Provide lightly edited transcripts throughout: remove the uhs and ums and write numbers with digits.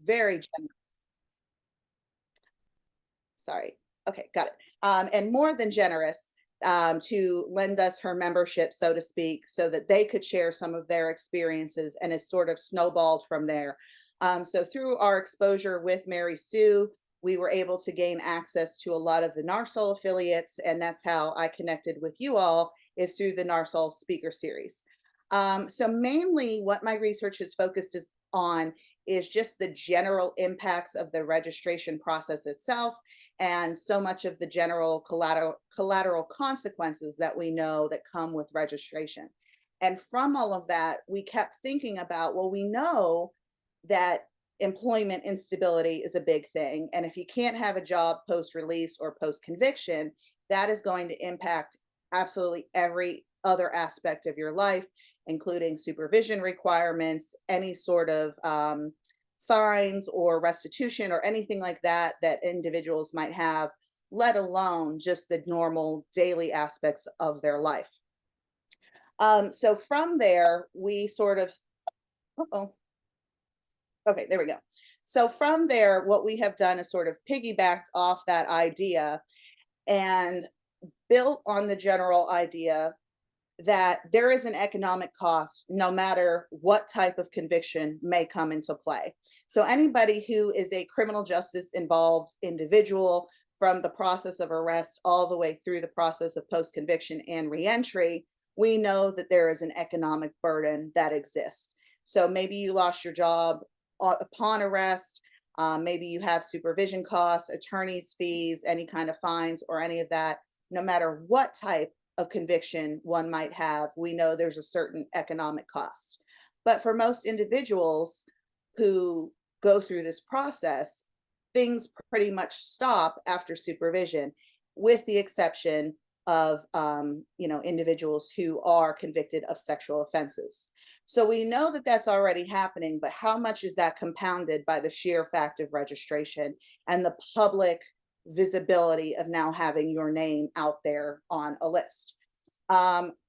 very generous. Sorry. Okay, got it. And more than generous to lend us her membership, so to speak, so that they could share some of their experiences, and it's sort of snowballed from there. So through our exposure with Mary Sue, we were able to gain access to a lot of the NARSOL affiliates, and that's how I connected with you all, is through the NARSOL speaker series. So mainly what my research is focused on is just the general impacts of the registration process itself, and so much of the general collateral consequences that we know that come with registration. And from all of that, we kept thinking about, well, we know that employment instability is a big thing. And if you can't have a job post release or post conviction, that is going to impact absolutely every other aspect of your life, including supervision requirements, any sort of fines or restitution or anything like that that individuals might have, let alone just the normal daily aspects of their life. So from there, we sort of, uh-oh, okay, there we go. So from there, what we have done is sort of piggybacked off that idea and built on the general idea that there is an economic cost no matter what type of conviction may come into play. So anybody who is a criminal justice involved individual, from the process of arrest all the way through the process of post conviction and reentry, we know that there is an economic burden that exists. So maybe you lost your job upon arrest. Maybe you have supervision costs, attorney's fees, any kind of fines, or any of that. No matter what type of conviction one might have, we know there's a certain economic cost. But for most individuals who go through this process, things pretty much stop after supervision, with the exception of individuals who are convicted of sexual offenses. So we know that that's already happening, but how much is that compounded by the sheer fact of registration and the public visibility of now having your name out there on a list?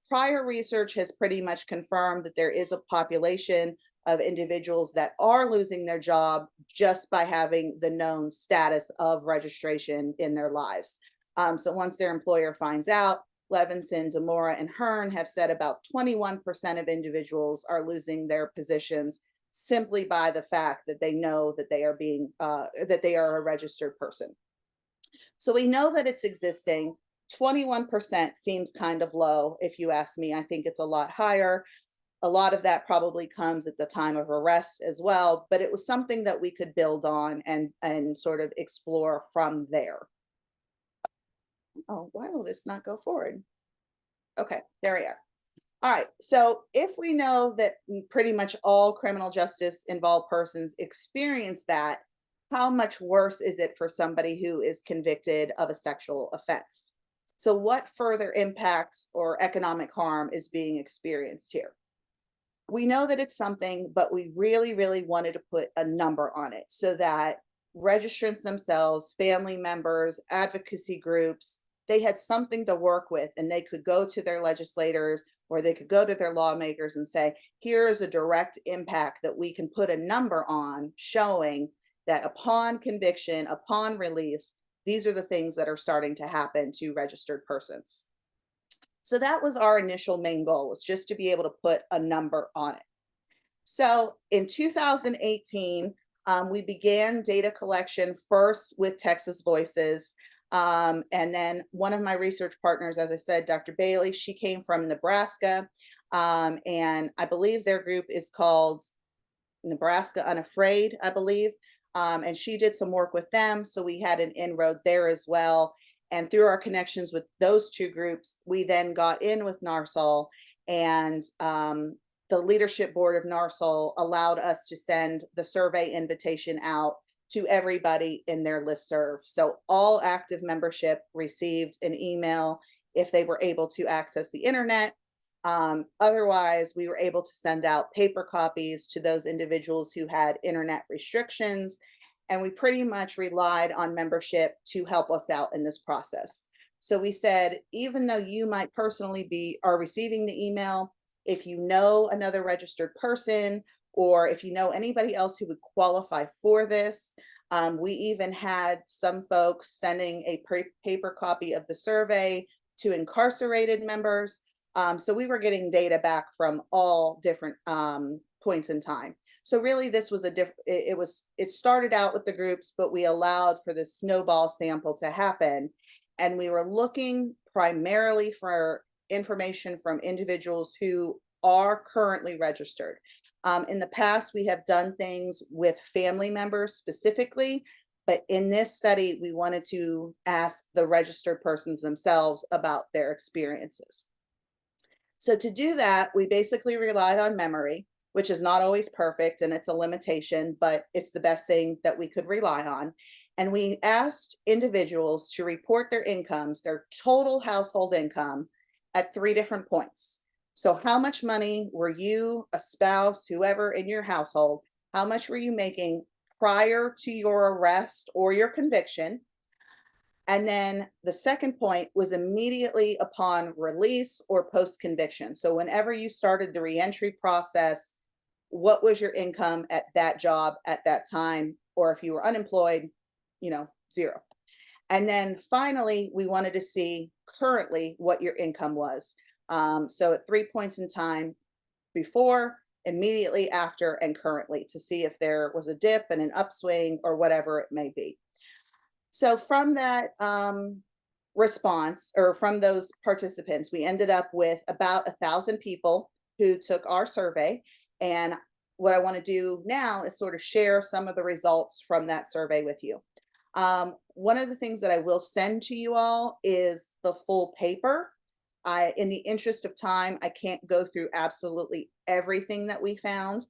Prior research has pretty much confirmed that there is a population of individuals that are losing their job just by having the known status of registration in their lives. So once their employer finds out, Levinson, Demora, and Hearn have said about 21% of individuals are losing their positions simply by the fact that they know that they are a registered person. So we know that it's existing. 21% seems kind of low, if you ask me. I think it's a lot higher. A lot of that probably comes at the time of arrest as well, but it was something that we could build on and sort of explore from there. Oh, why will this not go forward? Okay, there we are. All right, so if we know that pretty much all criminal justice involved persons experience that, how much worse is it for somebody who is convicted of a sexual offense? So what further impacts or economic harm is being experienced here? We know that it's something, but we really, really wanted to put a number on it so that registrants themselves, family members, advocacy groups, they had something to work with, and they could go to their legislators or they could go to their lawmakers and say, here is a direct impact that we can put a number on, showing that upon conviction, upon release, these are the things that are starting to happen to registered persons. So that was our initial main goal, was just to be able to put a number on it. So in 2018, we began data collection first with Texas Voices. And then one of my research partners, as I said, Dr. Bailey, she came from Nebraska. And I believe their group is called Nebraska Unafraid, I believe. And she did some work with them. So we had an inroad there as well. And through our connections with those two groups, we then got in with NARSOL, and the leadership board of NARSOL allowed us to send the survey invitation out to everybody in their listserv. So all active membership received an email if they were able to access the internet. Otherwise, we were able to send out paper copies to those individuals who had internet restrictions. And we pretty much relied on membership to help us out in this process. So we said, even though you might personally are receiving the email, if you know another registered person or if you know anybody else who would qualify for this. We even had some folks sending a paper copy of the survey to incarcerated members. So we were getting data back from all different points in time. So really this was it started out with the groups, but we allowed for this snowball sample to happen. And we were looking primarily for information from individuals who are currently registered. In the past, we have done things with family members specifically, but in this study, we wanted to ask the registered persons themselves about their experiences. So to do that, we basically relied on memory, which is not always perfect and it's a limitation, but it's the best thing that we could rely on. And we asked individuals to report their incomes, their total household income, at 3 different points. So how much money were you, a spouse, whoever in your household, how much were you making prior to your arrest or your conviction? And then the second point was immediately upon release or post-conviction. So whenever you started the reentry process, what was your income at that job at that time? Or if you were unemployed, 0. And then finally, we wanted to see currently what your income was. So at 3 points in time, before, immediately after, and currently, to see if there was a dip and an upswing or whatever it may be. So from that response, or from those participants, we ended up with about 1,000 people who took our survey. And what I want to do now is sort of share some of the results from that survey with you. One of the things that I will send to you all is the full paper. In the interest of time, I can't go through absolutely everything that we found,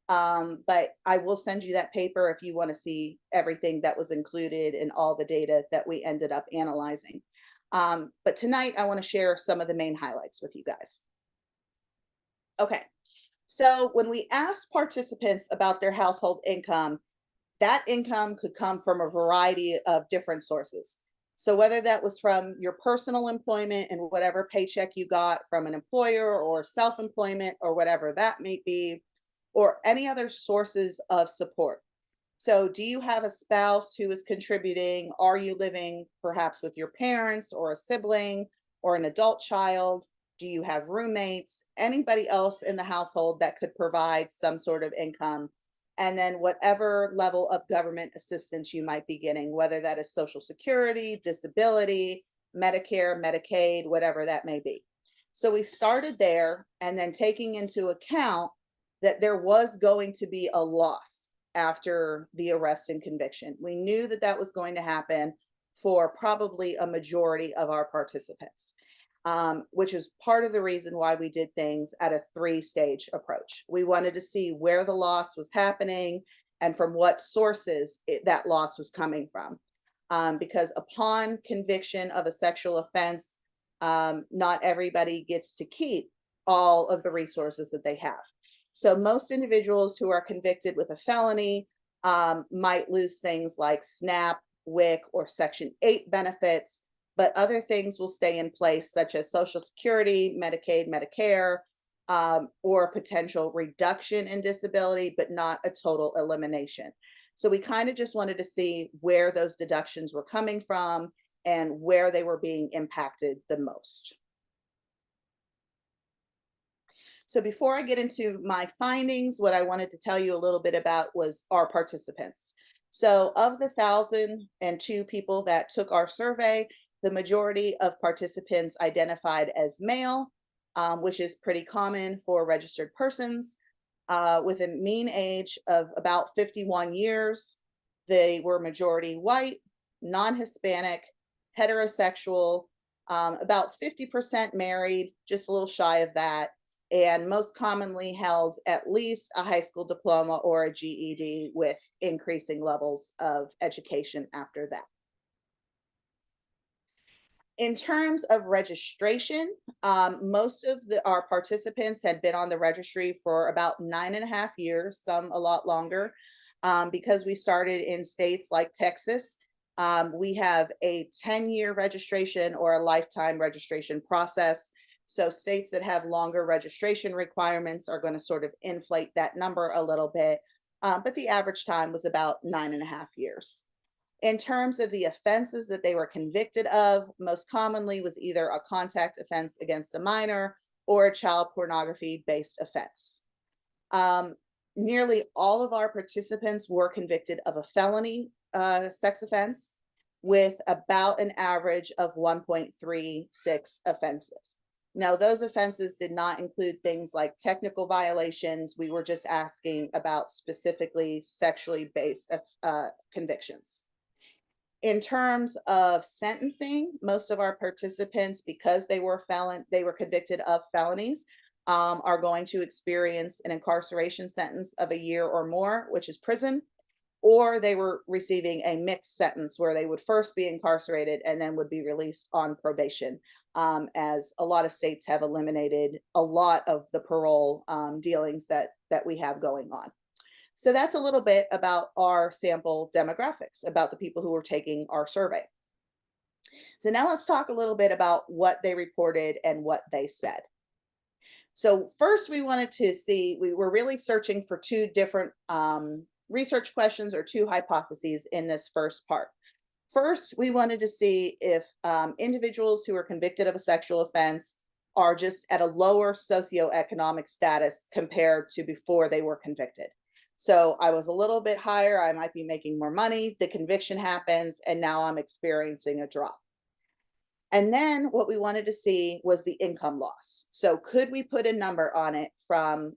but I will send you that paper if you want to see everything that was included in all the data that we ended up analyzing. But tonight, I want to share some of the main highlights with you guys. Okay, so when we asked participants about their household income, that income could come from a variety of different sources. So whether that was from your personal employment and whatever paycheck you got from an employer or self-employment or whatever that may be, or any other sources of support. So do you have a spouse who is contributing? Are you living perhaps with your parents or a sibling or an adult child? Do you have roommates? Anybody else in the household that could provide some sort of income? And then whatever level of government assistance you might be getting, whether that is Social Security, disability, Medicare, Medicaid, whatever that may be. So we started there, and then taking into account that there was going to be a loss after the arrest and conviction. We knew that that was going to happen for probably a majority of our participants. Which is part of the reason why we did things at a 3-stage approach. We wanted to see where the loss was happening and from what sources that loss was coming from. Because upon conviction of a sexual offense, not everybody gets to keep all of the resources that they have. So most individuals who are convicted with a felony might lose things like SNAP, WIC, or Section 8 benefits, but other things will stay in place, such as Social Security, Medicaid, Medicare, or a potential reduction in disability, but not a total elimination. So we kind of just wanted to see where those deductions were coming from and where they were being impacted the most. So before I get into my findings, what I wanted to tell you a little bit about was our participants. So of the 1,002 people that took our survey, the majority of participants identified as male, which is pretty common for registered persons, with a mean age of about 51 years. They were majority white, non-Hispanic, heterosexual, about 50% married, just a little shy of that, and most commonly held at least a high school diploma or a GED with increasing levels of education after that. In terms of registration, most of our participants had been on the registry for about 9.5 years, some a lot longer. Because we started in states like Texas, we have a 10-year registration or a lifetime registration process. So states that have longer registration requirements are going to sort of inflate that number a little bit. But the average time was about 9.5 years. In terms of the offenses that they were convicted of, most commonly was either a contact offense against a minor or a child pornography based offense. Um, Nearly all of our participants were convicted of a felony sex offense with about an average of 1.36 offenses. Now, those offenses did not include things like technical violations. We were just asking about specifically sexually based convictions. In terms of sentencing, most of our participants, because they were convicted of felonies, are going to experience an incarceration sentence of a year or more, which is prison, or they were receiving a mixed sentence where they would first be incarcerated and then would be released on probation, as a lot of states have eliminated a lot of the parole dealings that we have going on. So that's a little bit about our sample demographics, about the people who were taking our survey. So now let's talk a little bit about what they reported and what they said. So first we wanted to see, we were really searching for two different research questions or two hypotheses in this first part. First, we wanted to see if individuals who are convicted of a sexual offense are just at a lower socioeconomic status compared to before they were convicted. So I was a little bit higher, I might be making more money, the conviction happens, and now I'm experiencing a drop. And then what we wanted to see was the income loss. So could we put a number on it from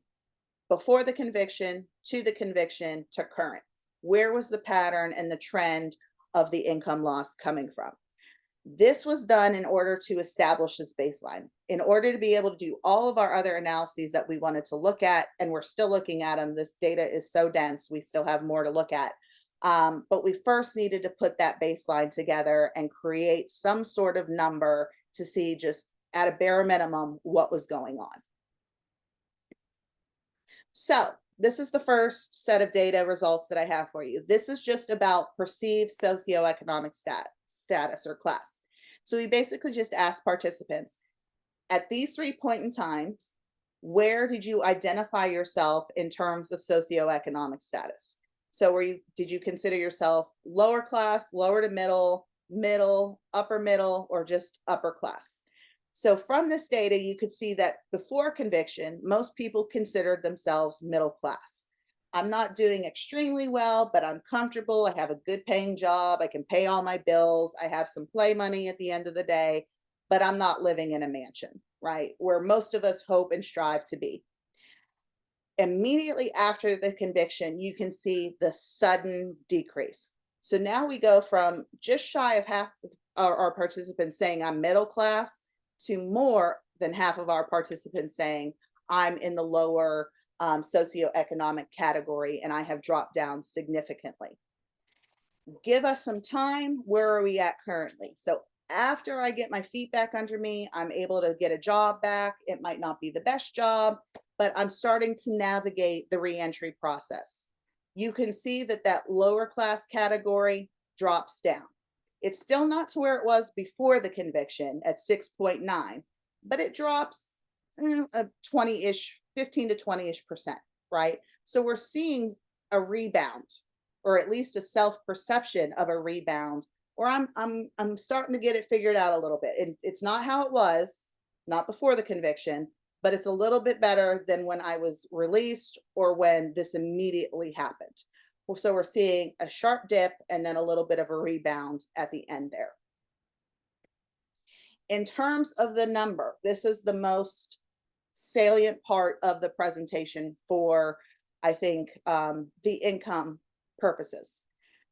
before the conviction to current? Where was the pattern and the trend of the income loss coming from? This was done in order to establish this baseline. In order to be able to do all of our other analyses that we wanted to look at, and we're still looking at them, this data is so dense, we still have more to look at. But we first needed to put that baseline together and create some sort of number to see, just at a bare minimum, what was going on. So this is the first set of data results that I have for you. This is just about perceived socioeconomic status or class. So we basically just asked participants, at these 3 points in time, where did you identify yourself in terms of socioeconomic status? So did you consider yourself lower class, lower to middle, upper middle, or just upper class? So from this data, you could see that before conviction, most people considered themselves middle class. I'm not doing extremely well, but I'm comfortable. I have a good paying job. I can pay all my bills. I have some play money at the end of the day, but I'm not living in a mansion, right? Where most of us hope and strive to be. Immediately after the conviction, you can see the sudden decrease. So now we go from just shy of half of our participants saying I'm middle class to more than half of our participants saying I'm in the lower socioeconomic category and I have dropped down significantly. Give us some time. Where are we at currently? So after I get my feet back under me, I'm able to get a job back. It might not be the best job, but I'm starting to navigate the reentry process. You can see that that lower class category drops down. It's still not to where it was before the conviction at 6.9, but it drops 20-ish, 15 to 20-ish%, right? So we're seeing a rebound, or at least a self-perception of a rebound, or I'm starting to get it figured out a little bit. It's not how it was, not before the conviction, but it's a little bit better than when I was released or when this immediately happened. So we're seeing a sharp dip and then a little bit of a rebound at the end there. In terms of the number, this is the most salient part of the presentation for, I think, the income purposes.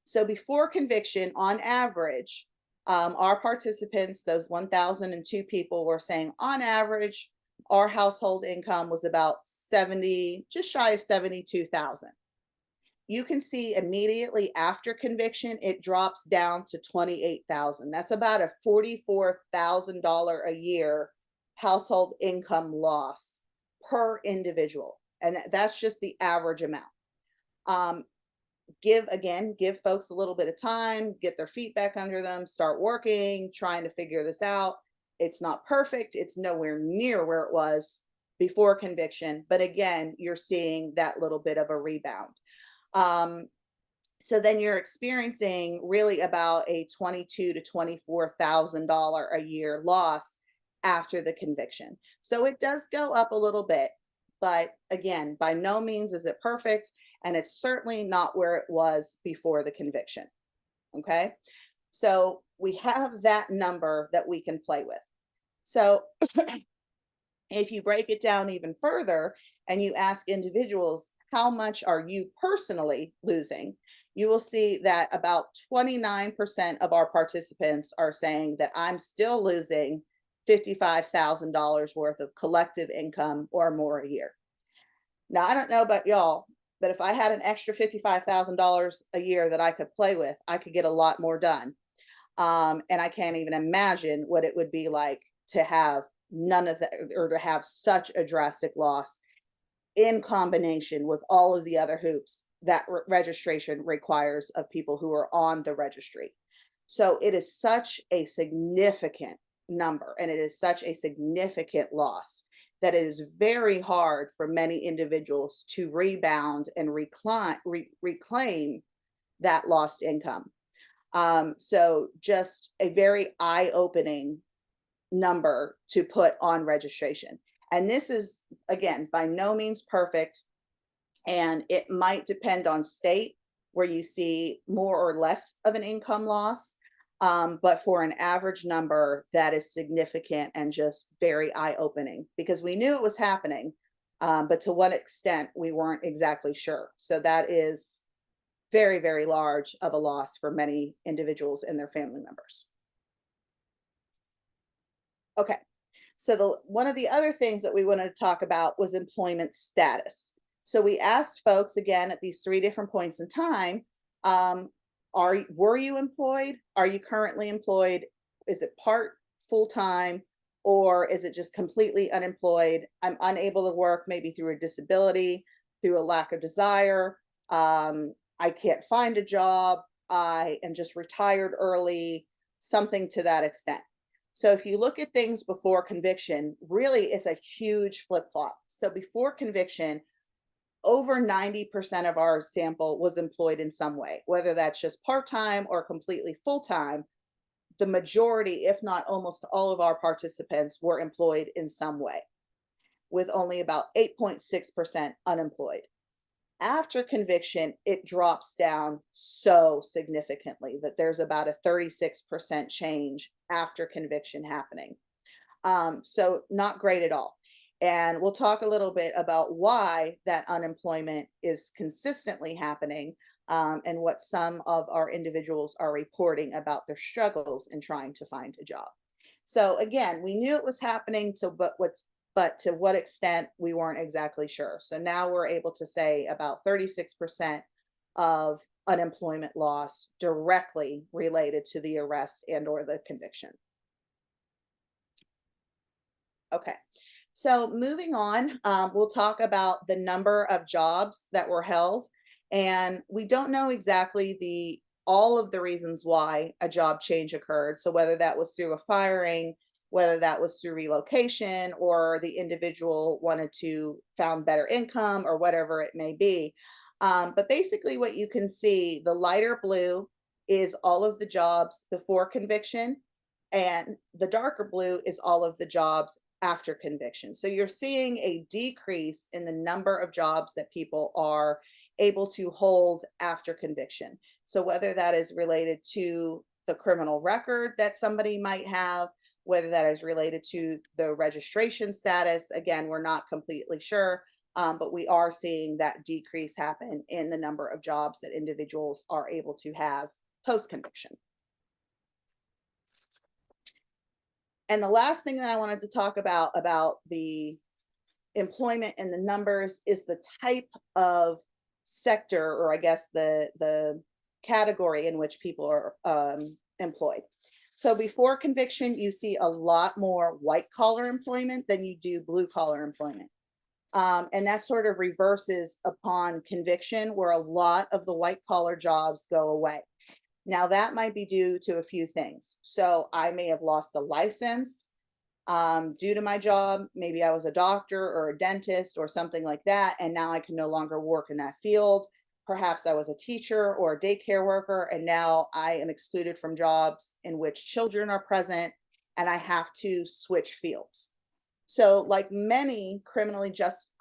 So before conviction, on average, our participants, those 1,002 people, were saying on average, our household income was about just shy of 72,000. You can see immediately after conviction, it drops down to 28,000. That's about a $44,000 a year household income loss per individual. And that's just the average amount. Give folks a little bit of time, get their feet back under them, start working, trying to figure this out. It's not perfect. It's nowhere near where it was before conviction. But again, you're seeing that little bit of a rebound. Um, so then you're experiencing really about a $22,000 to $24,000 a year loss after the conviction. So it does go up a little bit, but again, by no means is it perfect, and it's certainly not where it was before the conviction. Okay, so we have that number that we can play with. So if you break it down even further and you ask individuals, how much are you personally losing? You will see that about 29% of our participants are saying that I'm still losing $55,000 worth of collective income or more a year. Now, I don't know about y'all, but if I had an extra $55,000 a year that I could play with, I could get a lot more done. And I can't even imagine what it would be like to have none of that, or to have such a drastic loss in combination with all of the other hoops that registration requires of people who are on the registry. So it is such a significant number, and it is such a significant loss that it is very hard for many individuals to rebound and reclaim that lost income. So just a very eye-opening number to put on registration. And this is, again, by no means perfect. And it might depend on state where you see more or less of an income loss. But for an average number, that is significant and just very eye-opening, because we knew it was happening, but to what extent we weren't exactly sure. So that is very, very large of a loss for many individuals and their family members. Okay, so one of the other things that we wanted to talk about was employment status. So we asked folks again at these 3 different points in time, were you employed? Are you currently employed? Is it part, full-time, or is it just completely unemployed? I'm unable to work, maybe through a disability, through a lack of desire. I can't find a job. I am just retired early, something to that extent. So if you look at things before conviction, really it's a huge flip-flop. So before conviction, over 90% of our sample was employed in some way, whether that's just part-time or completely full-time. The majority, if not almost all of our participants, were employed in some way, with only about 8.6% unemployed. After conviction, it drops down so significantly that there's about a 36% change after conviction happening. So not great at all. And we'll talk a little bit about why that unemployment is consistently happening, and what some of our individuals are reporting about their struggles in trying to find a job. So again, we knew it was happening, but to what extent, we weren't exactly sure. So now we're able to say about 36% of unemployment loss directly related to the arrest and or the conviction. Okay, so moving on, we'll talk about the number of jobs that were held. And we don't know exactly all of the reasons why a job change occurred. So whether that was through a firing, whether that was through relocation, or the individual wanted to found better income, or whatever it may be. But basically what you can see, the lighter blue is all of the jobs before conviction, and the darker blue is all of the jobs after conviction. So you're seeing a decrease in the number of jobs that people are able to hold after conviction. So whether that is related to the criminal record that somebody might have, whether that is related to the registration status, again, we're not completely sure, but we are seeing that decrease happen in the number of jobs that individuals are able to have post-conviction. And the last thing that I wanted to talk about the employment and the numbers is the type of sector, or I guess the category in which people are employed. So before conviction, you see a lot more white collar employment than you do blue collar employment. And that sort of reverses upon conviction, where a lot of the white collar jobs go away. Now that might be due to a few things. So I may have lost a license. due to my job. Maybe I was a doctor or a dentist or something like that, and now I can no longer work in that field. Perhaps I was a teacher or a daycare worker, and now I am excluded from jobs in which children are present, and I have to switch fields. So, like many criminal justice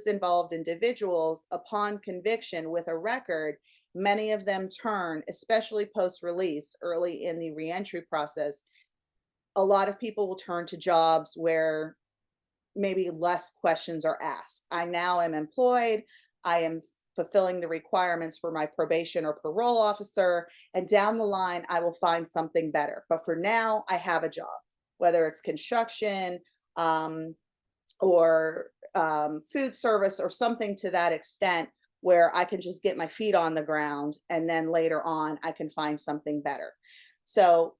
involved individuals, upon conviction with a record, many of them turn, especially post release, early in the reentry process. A lot of people will turn to jobs where maybe less questions are asked. I now am employed. I am fulfilling the requirements for my probation or parole officer, and down the line, I will find something better. But for now, I have a job, whether it's construction, um, or food service or something to that extent, where I can just get my feet on the ground, and then later on I can find something better. So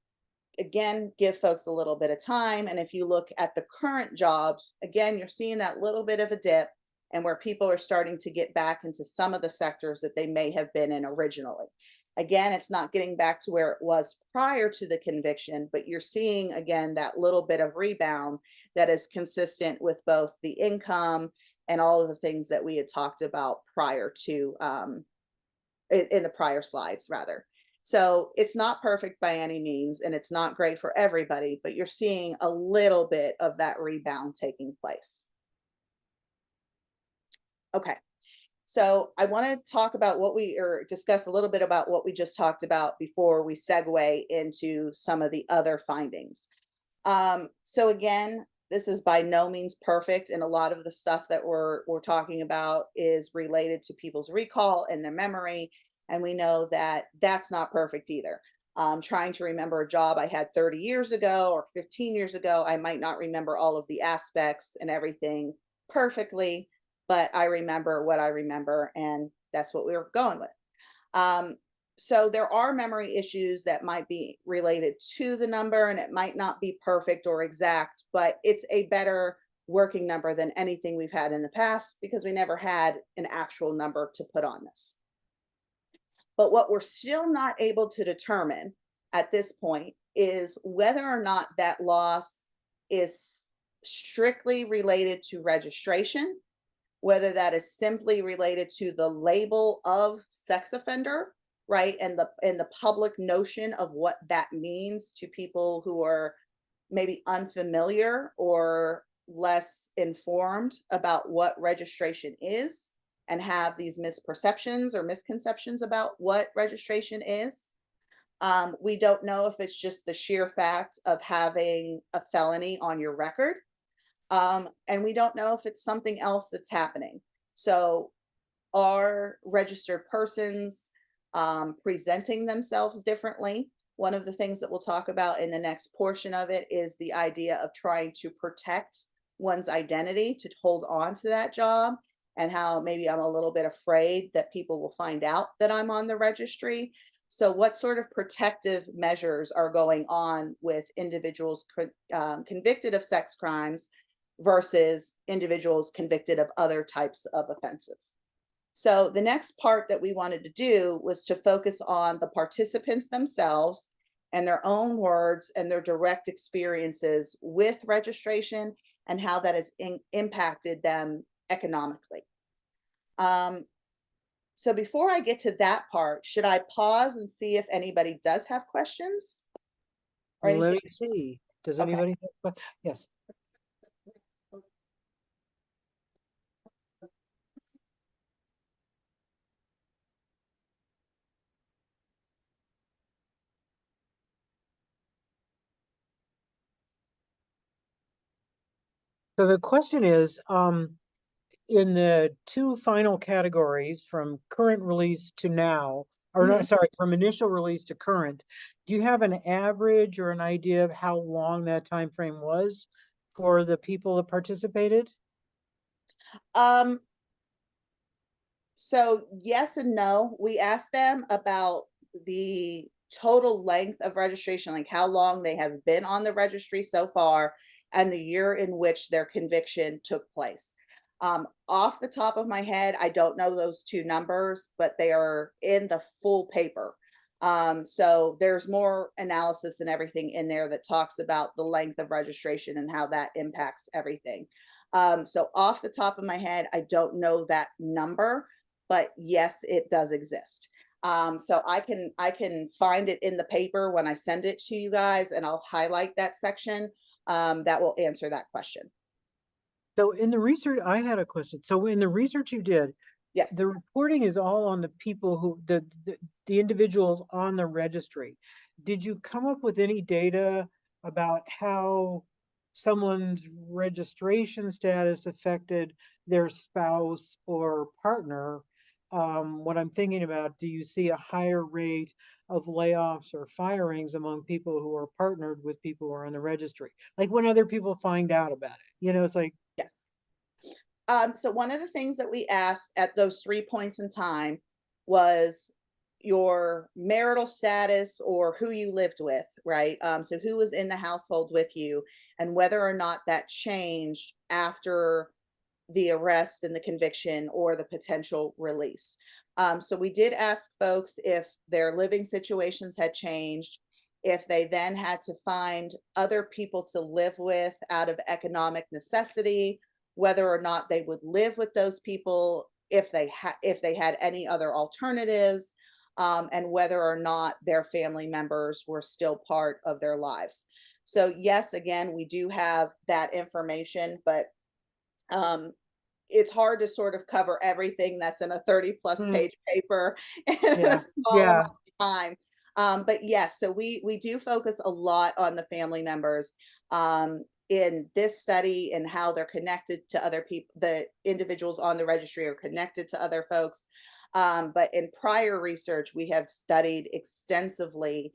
again, give folks a little bit of time. And if you look at the current jobs, again, you're seeing that little bit of a dip, and where people are starting to get back into some of the sectors that they may have been in originally. Again, it's not getting back to where it was prior to the conviction, but you're seeing again that little bit of rebound that is consistent with both the income and all of the things that we had talked about prior to, in the prior slides rather. So it's not perfect by any means, and it's not great for everybody, but you're seeing a little bit of that rebound taking place. Okay, so I want to talk about or discuss a little bit about what we just talked about before we segue into some of the other findings. So again, this is by no means perfect, and a lot of the stuff that we're talking about is related to people's recall and their memory, and we know that that's not perfect either. Trying to remember a job I had 30 years ago or 15 years ago, I might not remember all of the aspects and everything perfectly, but I remember what I remember, and that's what we were going with. Um, so there are memory issues that might be related to the number, and it might not be perfect or exact, but it's a better working number than anything we've had in the past, because we never had an actual number to put on this. But what we're still not able to determine at this point is whether or not that loss is strictly related to registration, whether that is simply related to the label of sex offender, right? And the public notion of what that means to people who are maybe unfamiliar or less informed about what registration is, and have these misperceptions or misconceptions about what registration is. We don't know if it's just the sheer fact of having a felony on your record. And we don't know if it's something else that's happening. So are registered persons presenting themselves differently? One of the things that we'll talk about in the next portion of it is the idea of trying to protect one's identity to hold on to that job, and how maybe I'm a little bit afraid that people will find out that I'm on the registry. So what sort of protective measures are going on with individuals convicted of sex crimes versus individuals convicted of other types of offenses? So the next part that we wanted to do was to focus on the participants themselves and their own words and their direct experiences with registration, and how that has impacted them economically. So before I get to that part, should I pause and see if anybody does have questions or Let anything? me see. Does Okay. anybody have yes. So the question is, in the two final categories from current release to now, or Mhm. not, sorry, from initial release to current, do you have an average or an idea of how long that time frame was for the people that participated? Um, so yes and no. We asked them about the total length of registration, like how long they have been on the registry so far, and the year in which their conviction took place. Off the top of my head, I don't know those two numbers, but they are in the full paper. So there's more analysis and everything in there that talks about the length of registration and how that impacts everything. So off the top of my head, I don't know that number, but yes, it does exist. So I can find it in the paper when I send it to you guys, and I'll highlight that section that will answer that question. So in the research, I had a question. So in the research you did, Yes. the reporting is all on the people who, the individuals on the registry. Did you come up with any data about how someone's registration status affected their spouse or partner? What I'm thinking about, do you see a higher rate of layoffs or firings among people who are partnered with people who are on the registry? Like when other people find out about it, it's like, Yes. So one of the things that we asked at those 3 points in time was your marital status or who you lived with, right? So who was in the household with you, and whether or not that changed after the arrest and the conviction or the potential release. So we did ask folks if their living situations had changed, if they then had to find other people to live with out of economic necessity, whether or not they would live with those people if they had any other alternatives, and whether or not their family members were still part of their lives. So yes, again, we do have that information, but um, it's hard to sort of cover everything that's in a 30 plus hmm, page paper in a yeah, small amount yeah, of time. But yes, so we do focus a lot on the family members in this study and how they're connected to other people. The individuals on the registry are connected to other folks. But in prior research, we have studied extensively,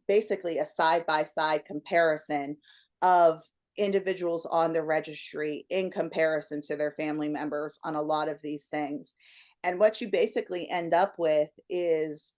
basically a side by side comparison of individuals on the registry in comparison to their family members on a lot of these things. And what you basically end up with is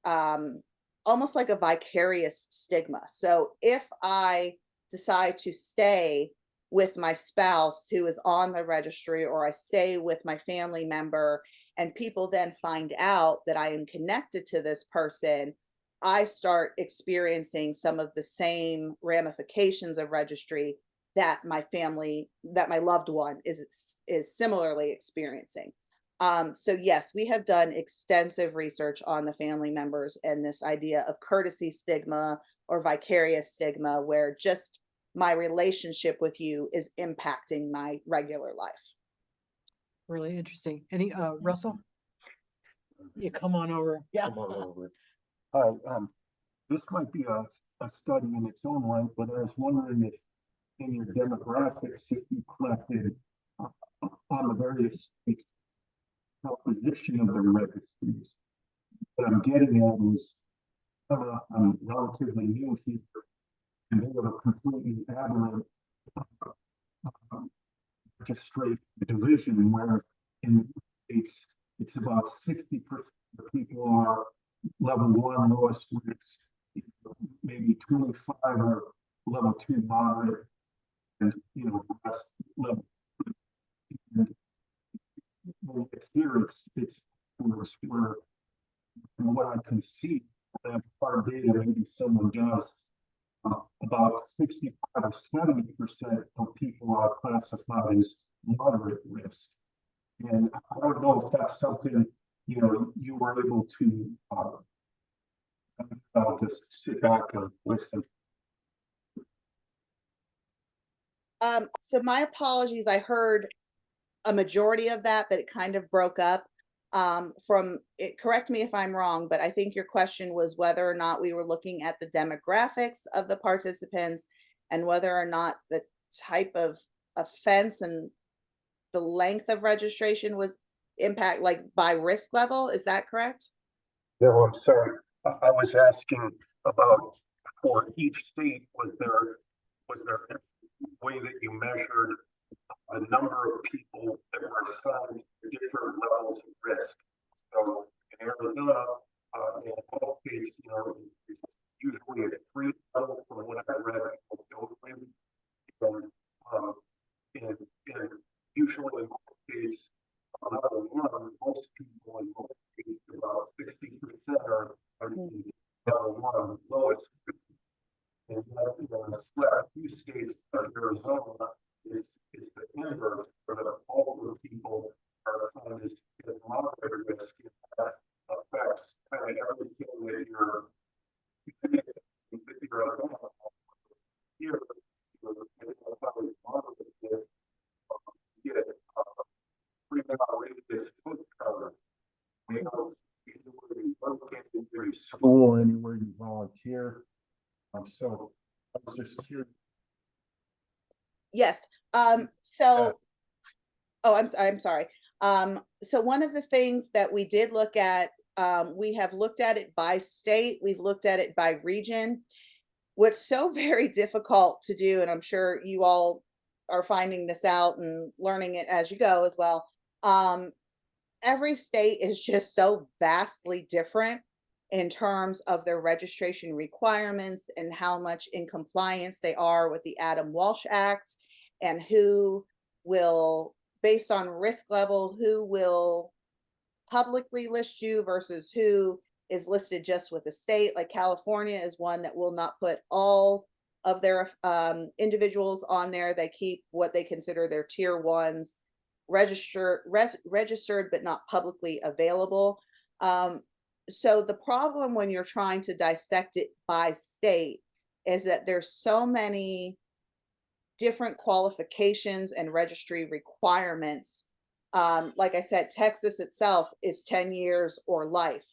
um, almost like a vicarious stigma. So if I decide to stay with my spouse who is on the registry, or I stay with my family member, and people then find out that I am connected to this person, I start experiencing some of the same ramifications of registry that my loved one is similarly experiencing. So yes, we have done extensive research on the family members and this idea of courtesy stigma or vicarious stigma, where just my relationship with you is impacting my regular life. really interesting. Any, Russell, you come on over. Yeah. Come on over. Hi, this might be a study in its own right, but I was wondering if in your demographics, if you collected uh, on the various states composition of the registries. What I'm getting at is, I'm relatively new here, and they have a completely aberrant registry division where in the states it's about 60% of people are level one lowest risk, maybe 25 are level two moderate, and the rest level. And here it's where from what I can see, our data, maybe someone does, about 65 or 70% of people are classified as moderate risk. And I don't know if that's something, you were able to just sit back and listen. So my apologies. I heard a majority of that, but it kind of broke up. From it, correct me if I'm wrong, but I think your question was whether or not we were looking at the demographics of the participants and whether or not the type of offense and the length of registration was impact like by risk level. Is that correct? No, I'm sorry. I was asking about for each state, was there a way that you measured the number of people that were assigned to different levels of risk? So in Arizona, in all states, it's usually a three level from what I read. And, um, and usually in most states, level one, most people in most states, about 60% are Arizona is the inverse, where the older people are kind of getting moderate risk. That affects kind of everything that you're here. Probably moderate get pre-evaluated food cover. You know, anywhere you work, anywhere you school, anywhere you volunteer. So I was just curious. Yes. So, oh, I'm sorry. So one of the things that we did look at, we have looked at it by state, we've looked at it by region. What's so very difficult to do, and I'm sure you all are finding this out and learning it as you go as well. Every state is just so vastly different in terms of their registration requirements and how much in compliance they are with the Adam Walsh Act, and who will, based on risk level, who will publicly list you versus who is listed just with the state. Like California is one that will not put all of their individuals on there. They keep what they consider their tier ones registered, but not publicly available. So the problem when you're trying to dissect it by state is that there's so many different qualifications and registry requirements. Like I said, Texas itself is 10 years or life.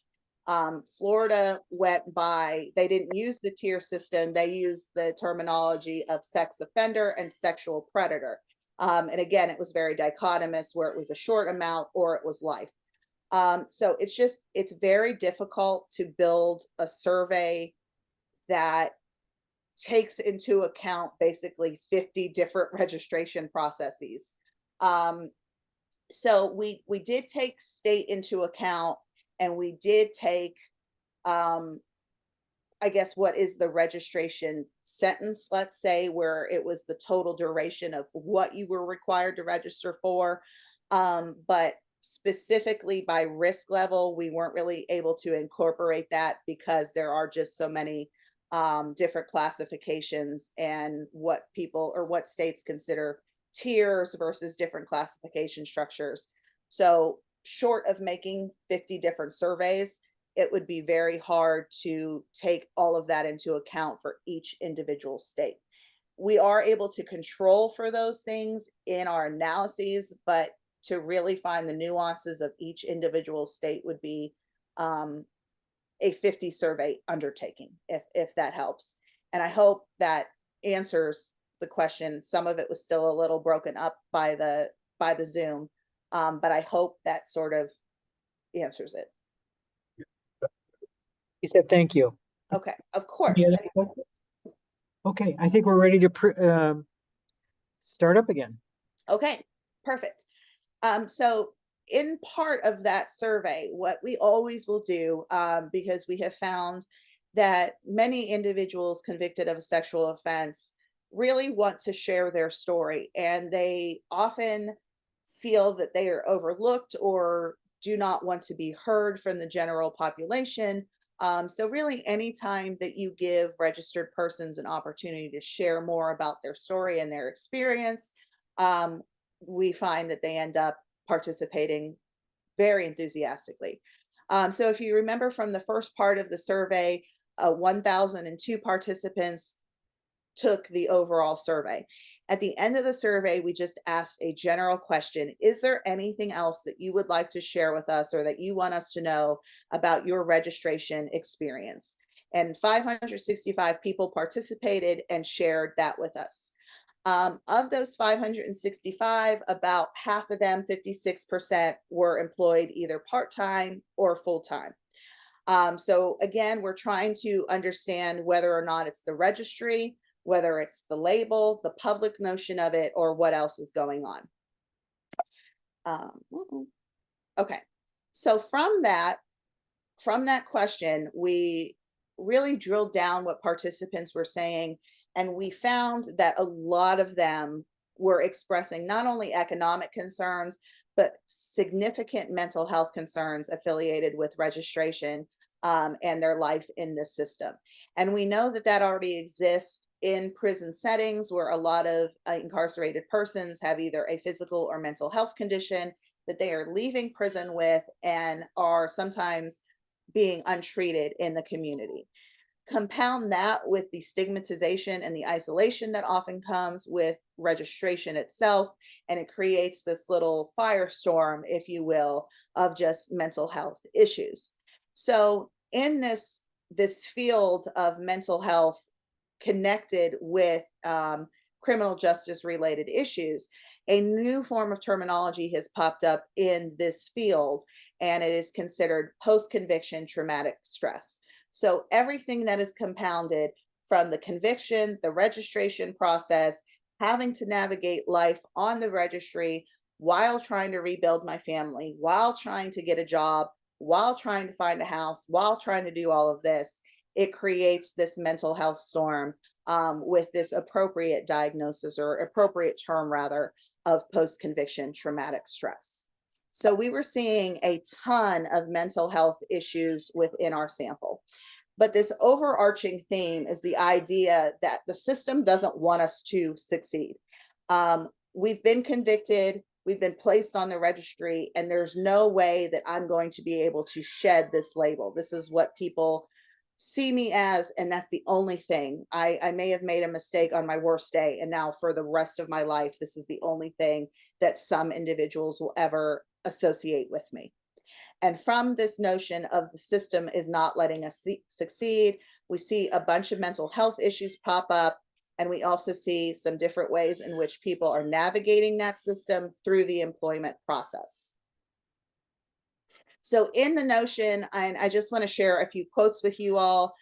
Florida went by, they didn't use the tier system, they used the terminology of sex offender and sexual predator. And again, it was very dichotomous, where it was a short amount or it was life. So it's very difficult to build a survey that takes into account basically 50 different registration processes. So we did take state into account, and we did take, I guess, what is the registration sentence, let's say, where it was the total duration of what you were required to register for. But specifically by risk level, we weren't really able to incorporate that because there are just so many different classifications, and what people or what states consider tiers versus different classification structures. So short of making 50 different surveys, it would be very hard to take all of that into account for each individual state. We are able to control for those things in our analyses, but to really find the nuances of each individual state would be a 50 survey undertaking, if that helps. And I hope that answers the question. Some of it was still a little broken up by the Zoom, but I hope that sort of answers it. He said, thank you. Okay, of course. Any other questions? Okay, I think we're ready to start up again. Okay, perfect. So in part of that survey, what we always will do, because we have found that many individuals convicted of a sexual offense really want to share their story, and they often feel that they are overlooked or do not want to be heard from the general population. So really, anytime that you give registered persons an opportunity to share more about their story and their experience, we find that they end up participating very enthusiastically. So if you remember from the first part of the survey, 1,002 participants took the overall survey. At the end of the survey, we just asked a general question: is there anything else that you would like to share with us, or that you want us to know about your registration experience? And 565 people participated and shared that with us. Of those 565, about half of them, 56%, were employed either part-time or full-time. So again, we're trying to understand whether or not it's the registry, whether it's the label, the public notion of it, or what else is going on. Okay, so from that question, we really drilled down what participants were saying, and we found that a lot of them were expressing not only economic concerns, but significant mental health concerns affiliated with registration and their life in this system. And we know that that already exists in prison settings where a lot of incarcerated persons have either a physical or mental health condition that they are leaving prison with and are sometimes being untreated in the community. Compound that with the stigmatization and the isolation that often comes with registration itself, and it creates this little firestorm, if you will, of just mental health issues. So in this field of mental health connected with criminal justice related issues, a new form of terminology has popped up in this field, and it is considered post-conviction traumatic stress. So everything that is compounded from the conviction, the registration process, having to navigate life on the registry while trying to rebuild my family, while trying to get a job, while trying to find a house, while trying to do all of this, it creates this mental health storm with this appropriate diagnosis, or appropriate term rather, of post-conviction traumatic stress. So we were seeing a ton of mental health issues within our sample. But this overarching theme is the idea that the system doesn't want us to succeed. We've been convicted, we've been placed on the registry, and there's no way that I'm going to be able to shed this label. This is what people see me as, and that's the only thing. I may have made a mistake on my worst day, and now for the rest of my life, this is the only thing that some individuals will ever associate with me. And from this notion of the system is not letting us succeed, we see a bunch of mental health issues pop up, and we also see some different ways in which people are navigating that system through the employment process. So in the notion, and I just want to share a few quotes with you all,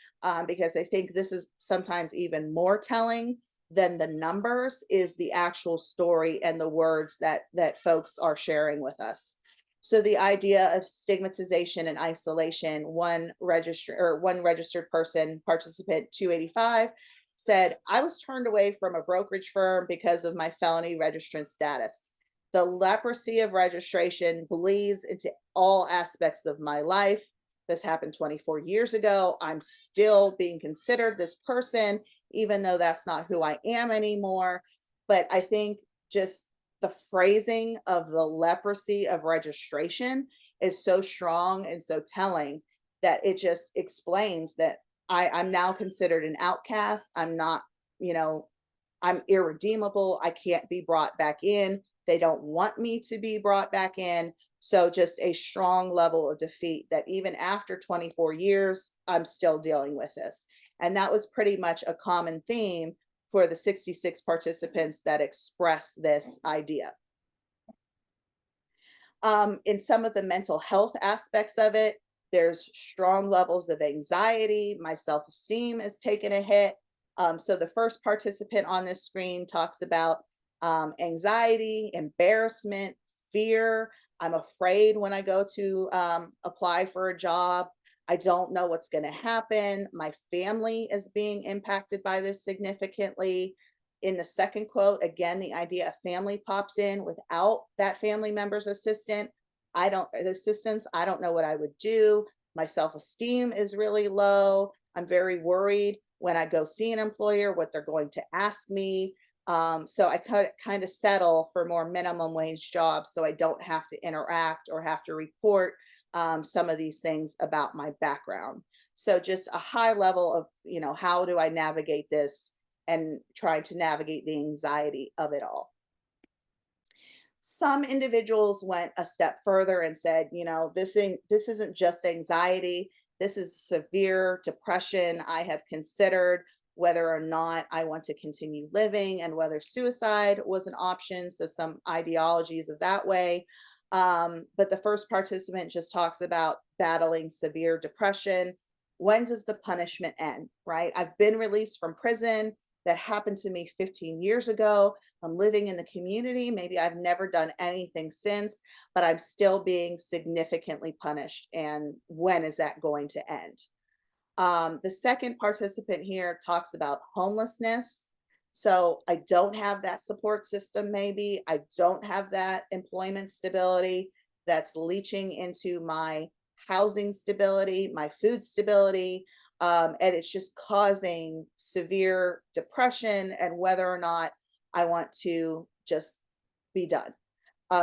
because I think this is sometimes even more telling than the numbers, is the actual story and the words that folks are sharing with us. So the idea of stigmatization and isolation, one registered person, participant 285, said, "I was turned away from a brokerage firm because of my felony registrant status. The leprosy of registration bleeds into all aspects of my life. This happened 24 years ago. I'm still being considered this person, even though that's not who I am anymore." But I think just the phrasing of the leprosy of registration is so strong and so telling that it just explains that I'm now considered an outcast. I'm not, I'm irredeemable. I can't be brought back in. They don't want me to be brought back in. So just a strong level of defeat that even after 24 years, I'm still dealing with this. And that was pretty much a common theme for the 66 participants that express this idea. In some of the mental health aspects of it, there's strong levels of anxiety. My self-esteem is taking a hit. So the first participant on this screen talks about anxiety, embarrassment, fear. I'm afraid when I go to apply for a job. I don't know what's going to happen. My family is being impacted by this significantly. In the second quote, again, the idea of family pops in. Without that family member's assistance, I don't know what I would do. My self-esteem is really low. I'm very worried when I go see an employer, what they're going to ask me. So I kind of settle for more minimum wage jobs so I don't have to interact or have to report some of these things about my background. So just a high level of, how do I navigate this and trying to navigate the anxiety of it all. Some individuals went a step further and said, this isn't just anxiety. This is severe depression. I have considered whether or not I want to continue living and whether suicide was an option. So some ideologies of that way. But the first participant just talks about battling severe depression. When does the punishment end, right? I've been released from prison. That happened to me 15 years ago. I'm living in the community. Maybe I've never done anything since, but I'm still being significantly punished. And when is that going to end? The second participant here talks about homelessness. So I don't have that support system, maybe. I don't have that employment stability that's leaching into my housing stability, my food stability. And it's just causing severe depression and whether or not I want to just be done.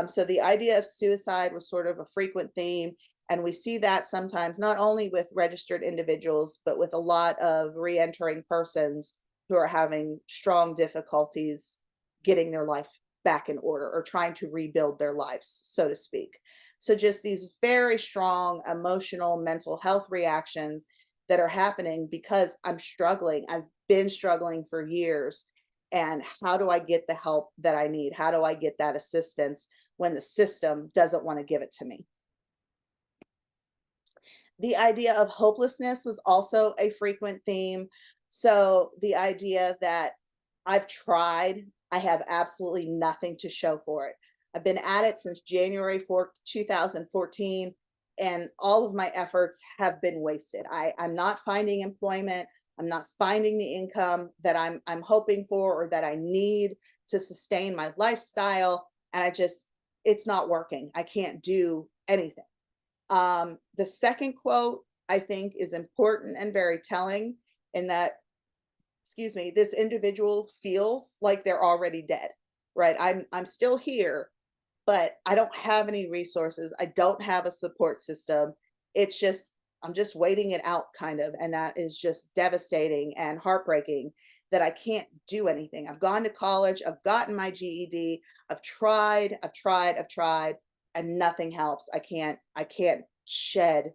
So the idea of suicide was sort of a frequent theme. And we see that sometimes not only with registered individuals, but with a lot of re-entering persons who are having strong difficulties getting their life back in order or trying to rebuild their lives, so to speak. So just these very strong emotional, mental health reactions that are happening because I'm struggling. I've been struggling for years. And how do I get the help that I need? How do I get that assistance when the system doesn't want to give it to me? The idea of hopelessness was also a frequent theme. So the idea that I've tried, I have absolutely nothing to show for it. I've been at it since January 4th, 2014, and all of my efforts have been wasted. I'm not finding employment. I'm not finding the income that I'm hoping for or that I need to sustain my lifestyle. And it's not working. I can't do anything. The second quote I think is important and very telling in that, excuse me, this individual feels like they're already dead, right? I'm still here, but I don't have any resources. I don't have a support system. It's just, I'm just waiting it out kind of. And that is just devastating and heartbreaking that I can't do anything. I've gone to college, I've gotten my GED, I've tried, and nothing helps. I can't shed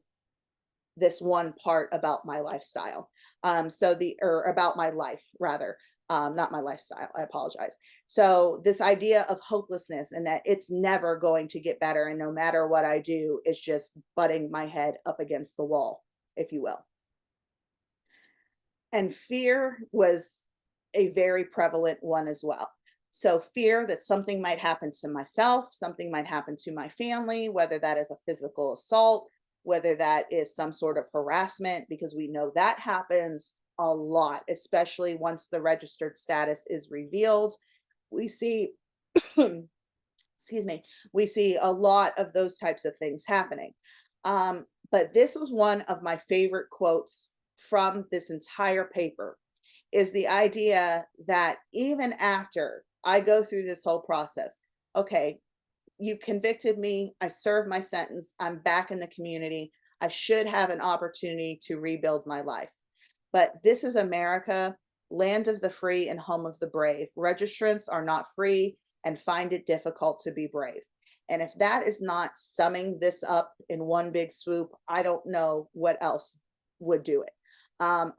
this one part about my lifestyle. Or about my life rather, not my lifestyle, I apologize. So this idea of hopelessness and that it's never going to get better. And no matter what I do, it's just butting my head up against the wall, if you will. And fear was a very prevalent one as well. So fear that something might happen to myself, something might happen to my family, whether that is a physical assault, whether that is some sort of harassment, because we know that happens a lot, especially once the registered status is revealed. We see, excuse me, we see a lot of those types of things happening. But this was one of my favorite quotes from this entire paper, is the idea that even after I go through this whole process, okay, you convicted me, I served my sentence, I'm back in the community, I should have an opportunity to rebuild my life. But this is America, land of the free and home of the brave. Registrants are not free and find it difficult to be brave. And if that is not summing this up in one big swoop, I don't know what else would do it. I'm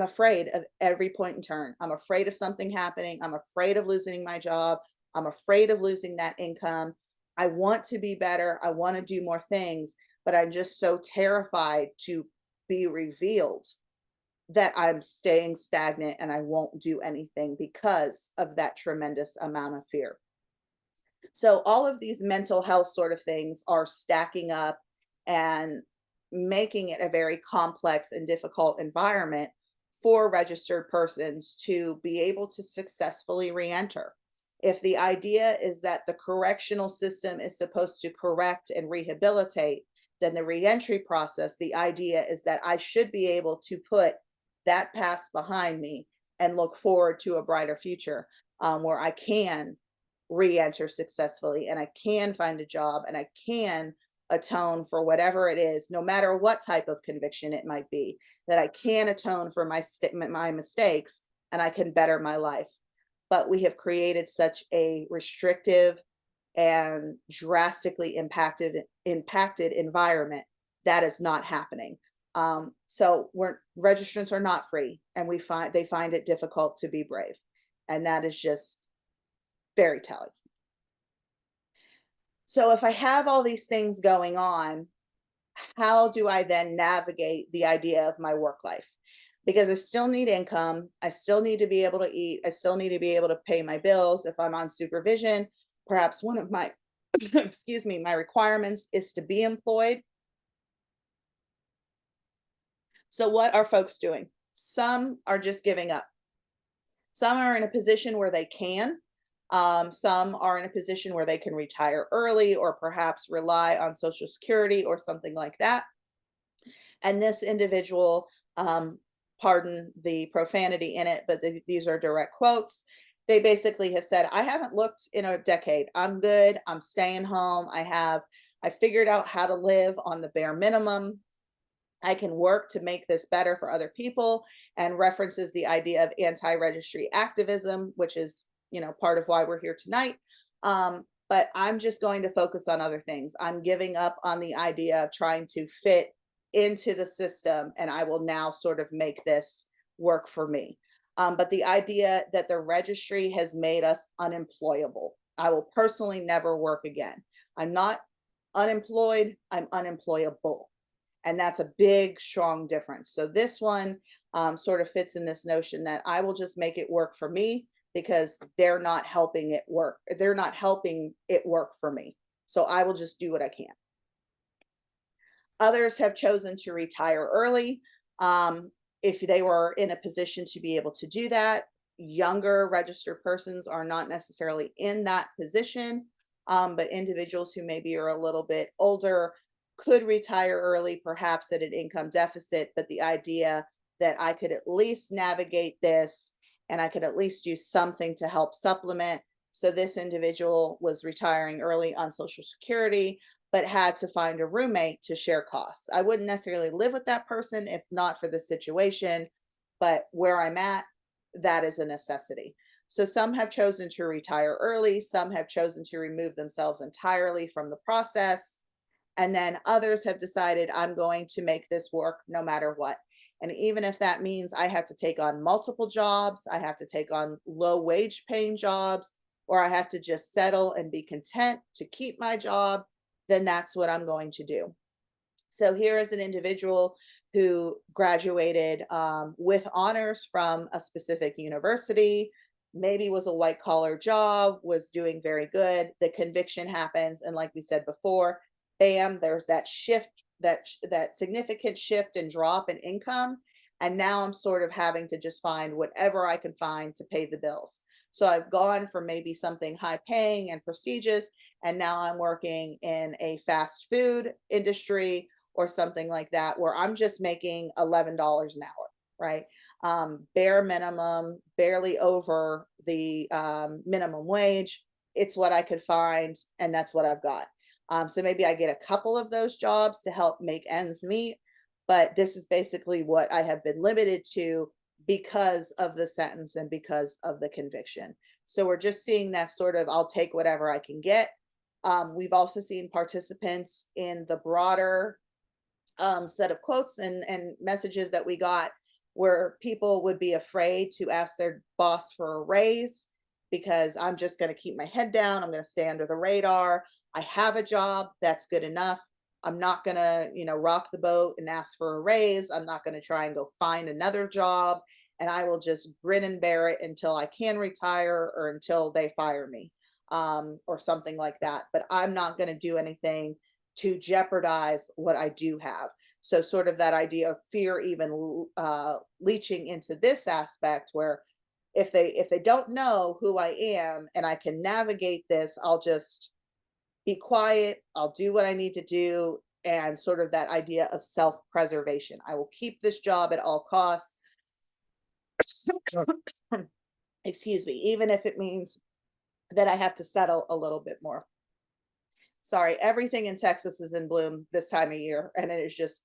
afraid of every point and turn. I'm afraid of something happening. I'm afraid of losing my job. I'm afraid of losing that income. I want to be better. I want to do more things, but I'm just so terrified to be revealed that I'm staying stagnant and I won't do anything because of that tremendous amount of fear. So all of these mental health sort of things are stacking up and making it a very complex and difficult environment for registered persons to be able to successfully re-enter. If the idea is that the correctional system is supposed to correct and rehabilitate, then the reentry process, the idea is that I should be able to put that past behind me and look forward to a brighter future, where I can re-enter successfully and I can find a job and I can atone for whatever it is, no matter what type of conviction it might be, that I can atone for my mistakes and I can better my life. But we have created such a restrictive and drastically impacted environment that is not happening. So registrants are not free, and they find it difficult to be brave, and that is just very telling. So if I have all these things going on, how do I then navigate the idea of my work life? Because I still need income. I still need to be able to eat. I still need to be able to pay my bills. If I'm on supervision, perhaps one of my, excuse me, my requirements is to be employed. So what are folks doing? Some are just giving up. Some are in a position where they can. Some are in a position where they can retire early or perhaps rely on Social Security or something like that. And this individual Pardon the profanity in it, but these are direct quotes. They basically have said, I haven't looked in a decade. I'm good. I'm staying home. I figured out how to live on the bare minimum. I can work to make this better for other people, and references the idea of anti-registry activism, which is, part of why we're here tonight. But I'm just going to focus on other things. I'm giving up on the idea of trying to fit into the system, and I will now sort of make this work for me. But the idea that the registry has made us unemployable. I will personally never work again. I'm not unemployed, I'm unemployable. And that's a big, strong difference. So this one sort of fits in this notion that I will just make it work for me because they're not helping it work. They're not helping it work for me. So I will just do what I can. Others have chosen to retire early. If they were in a position to be able to do that, younger registered persons are not necessarily in that position, but individuals who maybe are a little bit older could retire early, perhaps at an income deficit, but the idea that I could at least navigate this and I could at least do something to help supplement. So this individual was retiring early on Social Security, but had to find a roommate to share costs. I wouldn't necessarily live with that person if not for the situation, but where I'm at, that is a necessity. So some have chosen to retire early, some have chosen to remove themselves entirely from the process. And then others have decided I'm going to make this work no matter what. And even if that means I have to take on multiple jobs, I have to take on low wage paying jobs, or I have to just settle and be content to keep my job, then that's what I'm going to do. So here is an individual who graduated with honors from a specific university, maybe was a white collar job, was doing very good. The conviction happens. And like we said before, bam, there's that shift, that significant shift and drop in income. And now I'm sort of having to just find whatever I can find to pay the bills. So I've gone from maybe something high paying and prestigious, and now I'm working in a fast food industry or something like that, where I'm just making $11 an hour, right? Bare minimum, barely over the minimum wage. It's what I could find, and that's what I've got. So maybe I get a couple of those jobs to help make ends meet, but this is basically what I have been limited to because of the sentence and because of the conviction. So we're just seeing that sort of, I'll take whatever I can get. We've also seen participants in the broader set of quotes and messages that we got, where people would be afraid to ask their boss for a raise because I'm just going to keep my head down. I'm going to stay under the radar. I have a job. That's good enough. I'm not going to, rock the boat and ask for a raise. I'm not going to try and go find another job. And I will just grin and bear it until I can retire or until they fire me or something like that. But I'm not going to do anything to jeopardize what I do have. So sort of that idea of fear even leaching into this aspect, where if they don't know who I am and I can navigate this, I'll just be quiet, I'll do what I need to do, and sort of that idea of self-preservation. I will keep this job at all costs. Excuse me, even if it means that I have to settle a little bit more. Sorry, everything in Texas is in bloom this time of year, and it is just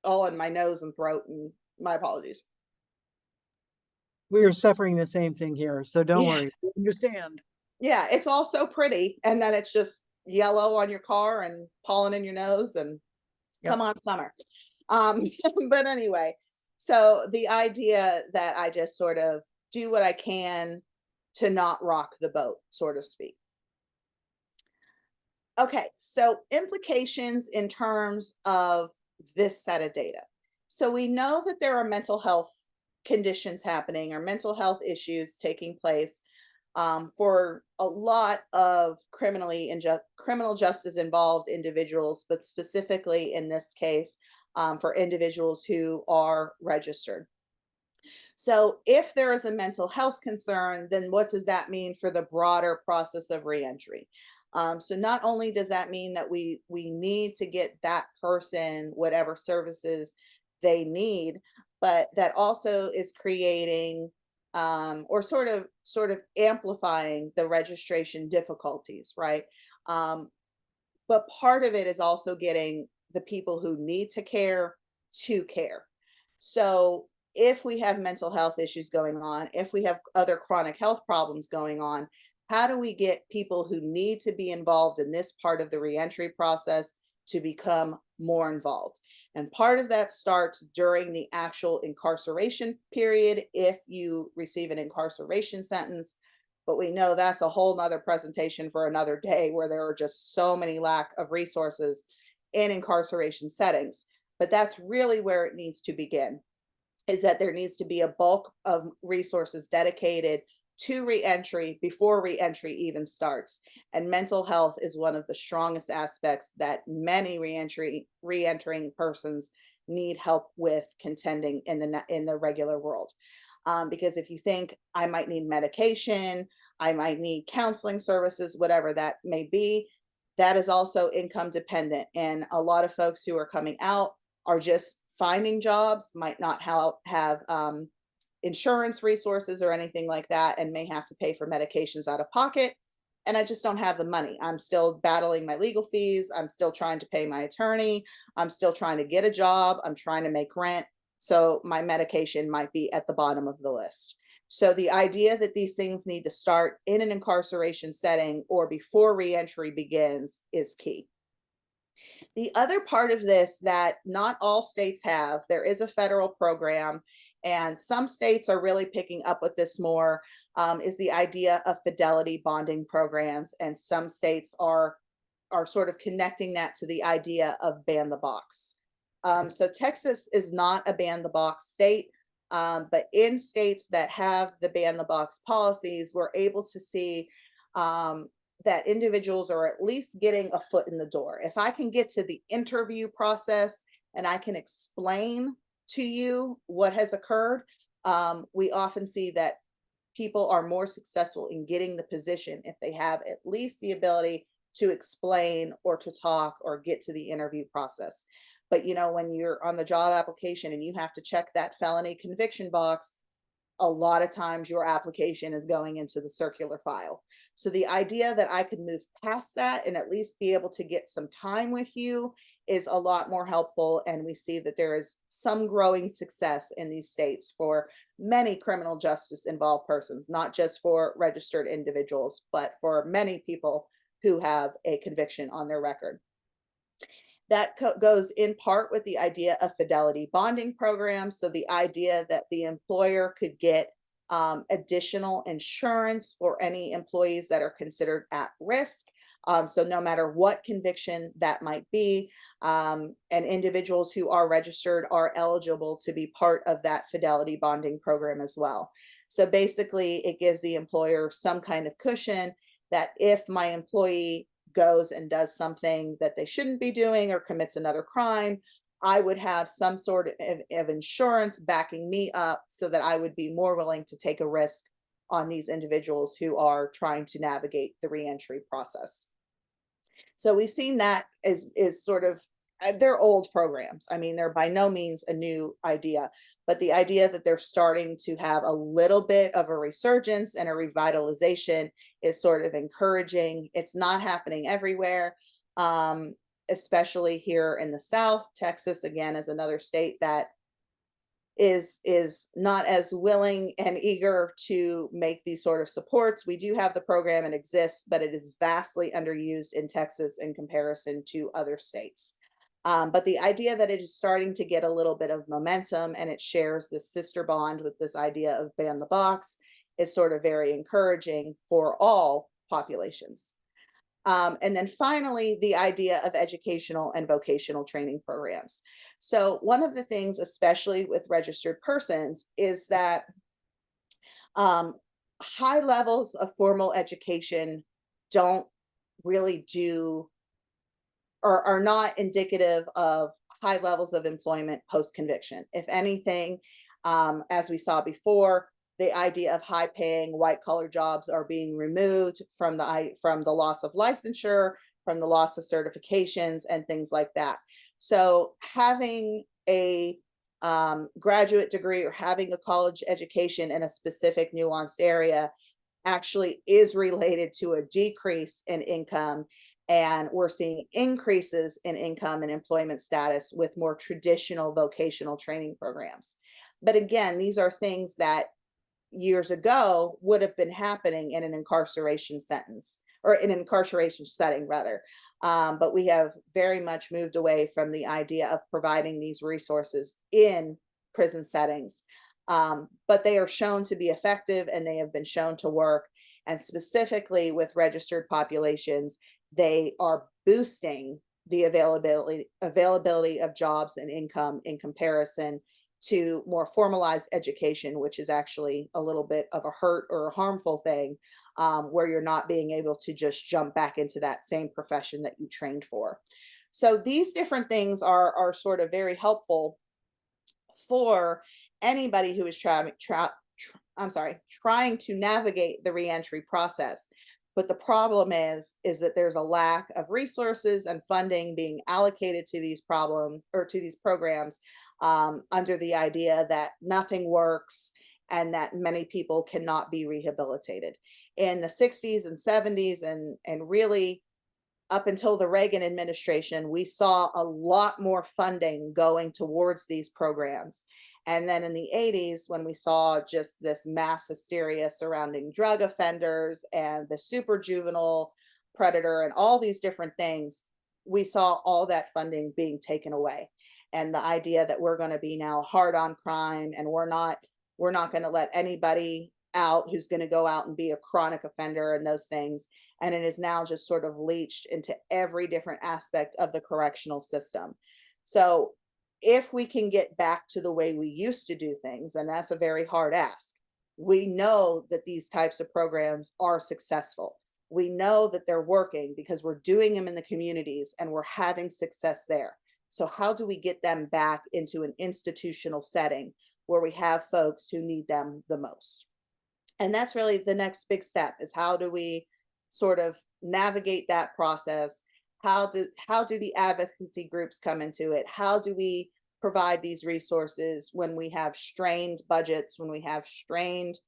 all in my nose and throat, and my apologies. We are suffering the same thing here, so don't Yeah. worry. We understand. Yeah, it's all so pretty, and then it's just yellow on your car and pollen in your nose, and Yep. come on summer. But anyway, so the idea that I just sort of do what I can to not rock the boat, so to speak. Okay, so implications in terms of this set of data. So we know that there are mental health conditions happening or mental health issues taking place for a lot of criminal justice involved individuals, but specifically in this case for individuals who are registered. So if there is a mental health concern, then what does that mean for the broader process of reentry? So not only does that mean that we need to get that person whatever services they need, but that also is creating or sort of amplifying the registration difficulties, right? Um, but part of it is also getting the people who need to care to care. So if we have mental health issues going on, if we have other chronic health problems going on, how do we get people who need to be involved in this part of the reentry process to become more involved? And part of that starts during the actual incarceration period if you receive an incarceration sentence. But we know that's a whole nother presentation for another day, where there are just so many lack of resources in incarceration settings. But that's really where it needs to begin, is that there needs to be a bulk of resources dedicated to reentry before reentry even starts. And mental health is one of the strongest aspects that many reentering persons need help with contending in the regular world. Because if you think, I might need medication, I might need counseling services, whatever that may be, that is also income dependent. And a lot of folks who are coming out are just finding jobs, might not have insurance resources or anything like that, and may have to pay for medications out of pocket. And I just don't have the money. I'm still battling my legal fees. I'm still trying to pay my attorney. I'm still trying to get a job. I'm trying to make rent. So my medication might be at the bottom of the list. So the idea that these things need to start in an incarceration setting or before reentry begins is key. The other part of this that not all states have, there is a federal program, and some states are really picking up with this more, is the idea of fidelity bonding programs. And some states are sort of connecting that to the idea of ban the box. So Texas is not a ban the box state, but in states that have the ban the box policies, we're able to see that individuals are at least getting a foot in the door. If I can get to the interview process and I can explain to you what has occurred, we often see that people are more successful in getting the position if they have at least the ability to explain or to talk or get to the interview process. But you know, when you're on the job application and you have to check that felony conviction box, a lot of times your application is going into the circular file. So the idea that I could move past that and at least be able to get some time with you is a lot more helpful. And we see that there is some growing success in these states for many criminal justice involved persons, not just for registered individuals, but for many people who have a conviction on their record. That goes in part with the idea of fidelity bonding programs. So the idea that the employer could get additional insurance for any employees that are considered at risk. So no matter what conviction that might be, and individuals who are registered are eligible to be part of that fidelity bonding program as well. So basically it gives the employer some kind of cushion that if my employee goes and does something that they shouldn't be doing or commits another crime, I would have some sort of insurance backing me up so that I would be more willing to take a risk on these individuals who are trying to navigate the reentry process. So we've seen that is sort of, they're old programs. I mean, they're by no means a new idea, but the idea that they're starting to have a little bit of a resurgence and a revitalization is sort of encouraging. It's not happening everywhere, especially here in the South. Texas, again, is another state that is not as willing and eager to make these sort of supports. We do have the program, and exists, but it is vastly underused in Texas in comparison to other states. But the idea that it is starting to get a little bit of momentum and it shares this sister bond with this idea of ban the box is sort of very encouraging for all populations. And then finally, the idea of educational and vocational training programs. So one of the things, especially with registered persons, is that high levels of formal education don't really do or are not indicative of high levels of employment post-conviction. If anything, as we saw before, the idea of high-paying white-collar jobs are being removed from the loss of licensure, from the loss of certifications, and things like that. So having a graduate degree or having a college education in a specific nuanced area actually is related to a decrease in income. And we're seeing increases in income and employment status with more traditional vocational training programs. But again, these are things that years ago would have been happening in an incarceration sentence or in an incarceration setting rather. But we have very much moved away from the idea of providing these resources in prison settings. But they are shown to be effective and they have been shown to work. And specifically with registered populations, they are boosting the availability of jobs and income in comparison to more formalized education, which is actually a little bit of a hurt or a harmful thing, where you're not being able to just jump back into that same profession that you trained for. So these different things are sort of very helpful for anybody who is trying to navigate the reentry process. But the problem is that there's a lack of resources and funding being allocated to these problems or to these programs, under the idea that nothing works and that many people cannot be rehabilitated. In the 60s and 70s and really up until the Reagan administration, we saw a lot more funding going towards these programs. And then in the 80s, when we saw just this mass hysteria surrounding drug offenders and the super juvenile predator and all these different things, we saw all that funding being taken away. And the idea that we're going to be now hard on crime and we're not going to let anybody out who's going to go out and be a chronic offender and those things. And it is now just sort of leached into every different aspect of the correctional system. So if we can get back to the way we used to do things, and that's a very hard ask, we know that these types of programs are successful. We know that they're working because we're doing them in the communities and we're having success there. So how do we get them back into an institutional setting where we have folks who need them the most? And that's really the next big step, is how do we sort of navigate that process? How do the advocacy groups come into it? How do we provide these resources when we have strained budgets, when we have strained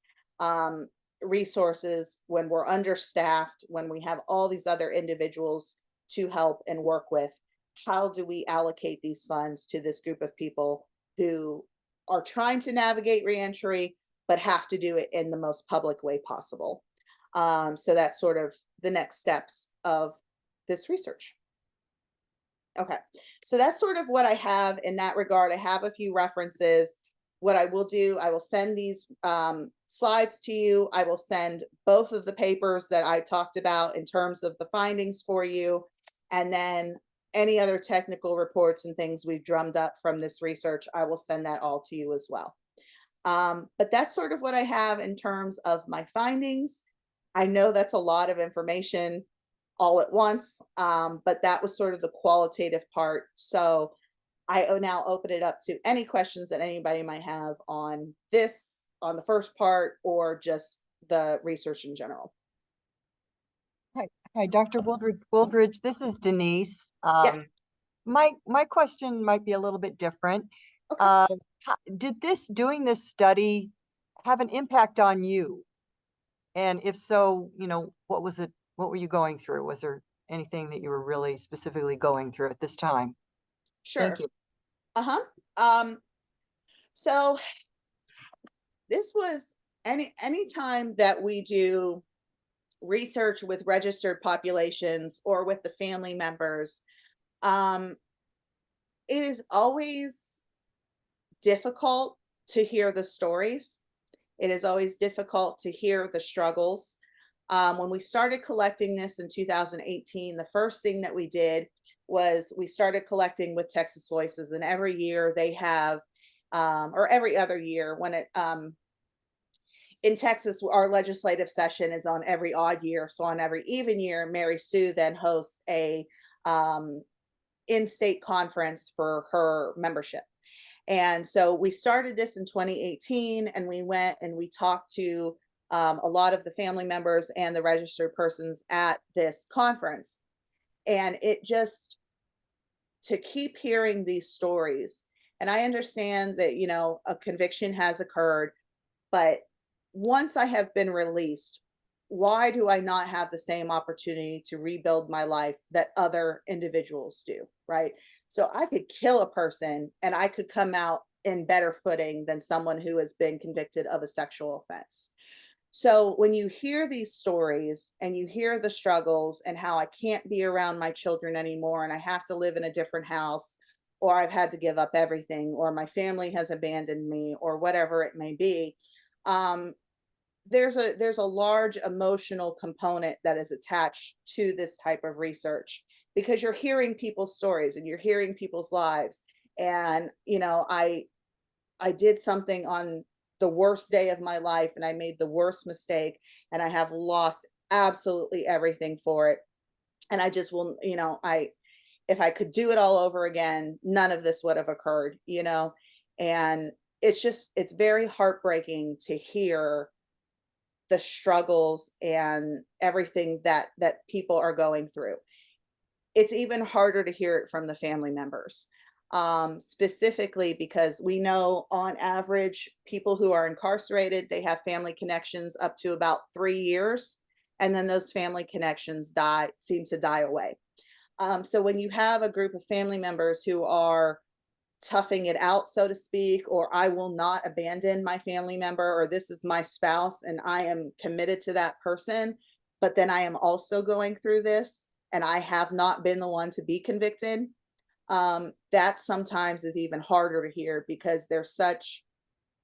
resources, when we're understaffed, when we have all these other individuals to help and work with? How do we allocate these funds to this group of people who are trying to navigate reentry, but have to do it in the most public way possible? So that's sort of the next steps of this research. Okay, so that's sort of what I have in that regard. I have a few references. What I will do, I will send these slides to you. I will send both of the papers that I talked about in terms of the findings for you, and then any other technical reports and things we've drummed up from this research, I will send that all to you as well. But that's sort of what I have in terms of my findings. I know that's a lot of information all at once, but that was sort of the qualitative part. So I now open it up to any questions that anybody might have on this, on the first part, or just the research in general. Hi, Dr. Wooldridge. This is Denise. Yeah. My question might be a little bit different. Okay. Did doing this study have an impact on you? And if so, what was it? What were you going through? Was there anything that you were really specifically going through at this time? Sure. Thank you. So this was any time that we do research with registered populations or with the family members, it is always difficult to hear the stories. It is always difficult to hear the struggles. When we started collecting this in 2018, the first thing that we did was we started collecting with Texas Voices, and every year they have, or every other year when it, in Texas, our legislative session is on every odd year. So on every even year, Mary Sue then hosts a in-state conference for her membership. And so we started this in 2018, and we went and we talked to a lot of the family members and the registered persons at this conference. And it just, to keep hearing these stories And I understand that, you know, a conviction has occurred, but once I have been released, why do I not have the same opportunity to rebuild my life that other individuals do, right? So I could kill a person and I could come out in better footing than someone who has been convicted of a sexual offense. So when you hear these stories and you hear the struggles and how I can't be around my children anymore and I have to live in a different house, or I've had to give up everything, or my family has abandoned me, or whatever it may be, um, there's a large emotional component that is attached to this type of research, because you're hearing people's stories and you're hearing people's lives. And you know, I did something on the worst day of my life and I made the worst mistake and I have lost absolutely everything for it. And I just will, you know, if I could do it all over again, none of this would have occurred, you know. And it's very heartbreaking to hear the struggles and everything that people are going through. It's even harder to hear it from the family members, specifically because we know on average, people who are incarcerated, they have family connections up to about 3 years, and then those family connections seem to die away. So when you have a group of family members who are toughing it out, so to speak, or I will not abandon my family member, or this is my spouse and I am committed to that person, but then I am also going through this and I have not been the one to be convicted. That sometimes is even harder to hear because there's such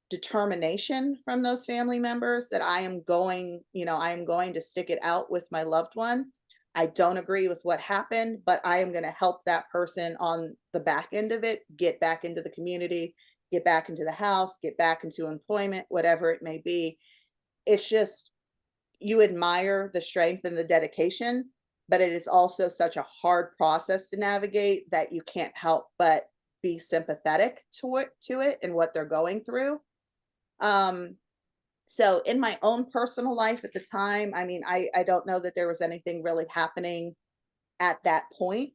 determination from those family members that I am going, you know, I am going to stick it out with my loved one. I don't agree with what happened, but I am going to help that person on the back end of it get back into the community, get back into the house, get back into employment, whatever it may be. It's just, you admire the strength and the dedication, but it is also such a hard process to navigate that you can't help but be sympathetic to it and what they're going through. Um, so in my own personal life at the time, I mean, I don't know that there was anything really happening at that point.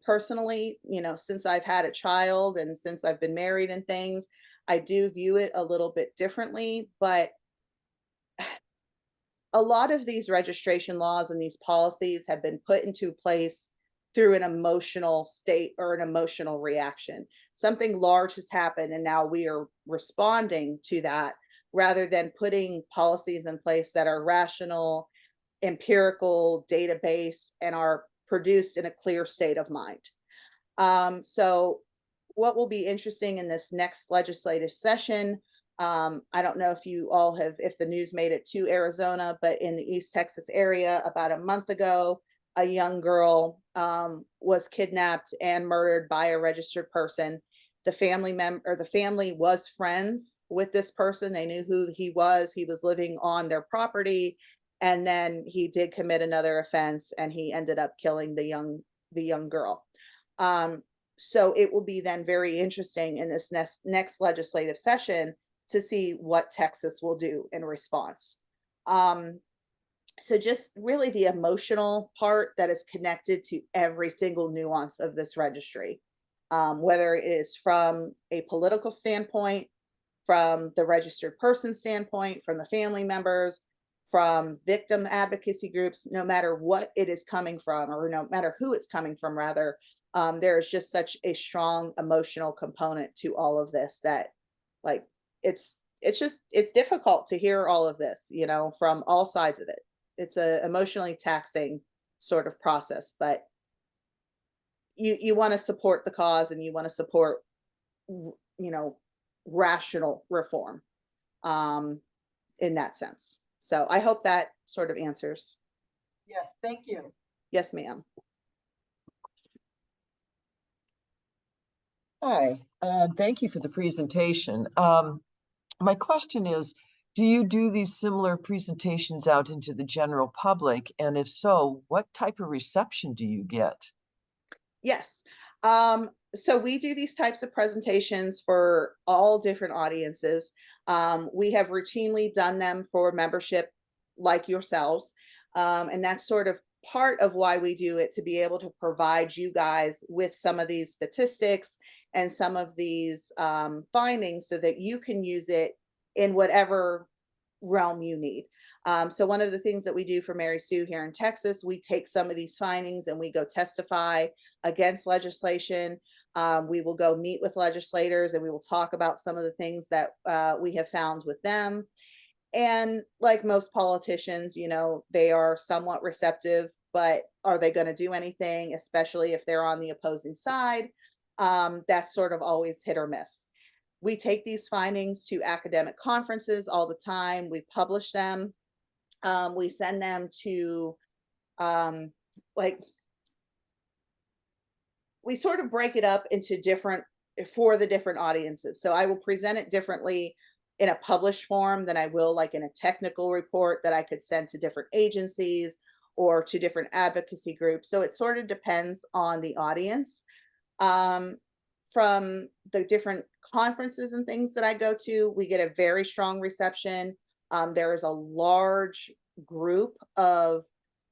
Personally, you know, since I've had a child and since I've been married and things, I do view it a little bit differently, but a lot of these registration laws and these policies have been put into place through an emotional state or an emotional reaction. Something large has happened and now we are responding to that, rather than putting policies in place that are rational, empirical, data-based, and are produced in a clear state of mind. So what will be interesting in this next legislative session, I don't know if you all have, if the news made it to Arizona, but in the East Texas area about a month ago, a young girl was kidnapped and murdered by a registered person. The family was friends with this person. They knew who he was. He was living on their property, and then he did commit another offense, and he ended up killing the young girl. So it will be then very interesting in this next legislative session to see what Texas will do in response. So just really the emotional part that is connected to every single nuance of this registry, whether it is from a political standpoint, from the registered person standpoint, from the family members, from victim advocacy groups, no matter what it is coming from, or no matter who it's coming from, rather, there is just such a strong emotional component to all of this that, like, it's difficult to hear all of this, you know, from all sides of it. It's a emotionally taxing sort of process, but you want to support the cause and you want to support, you know, rational reform, in that sense. So I hope that sort of answers. Yes, thank you. Yes, ma'am. Hi, thank you for the presentation. My question is, do you do these similar presentations out into the general public? And if so, what type of reception do you get? Yes. So we do these types of presentations for all different audiences. We have routinely done them for membership like yourselves. And that's sort of part of why we do it, to be able to provide you guys with some of these statistics and some of these findings so that you can use it in whatever realm you need. So one of the things that we do for Mary Sue here in Texas, we take some of these findings and we go testify against legislation. We will go meet with legislators and we will talk about some of the things that we have found with them. And like most politicians, you know, they are somewhat receptive, but are they going to do anything, especially if they're on the opposing side? That's sort of always hit or miss. We take these findings to academic conferences all the time. We publish them. We send them to like, we sort of break it up into different, for the different audiences. So I will present it differently in a published form than I will like in a technical report that I could send to different agencies or to different advocacy groups. So it sort of depends on the audience. From the different conferences and things that I go to, we get a very strong reception. There is a large group of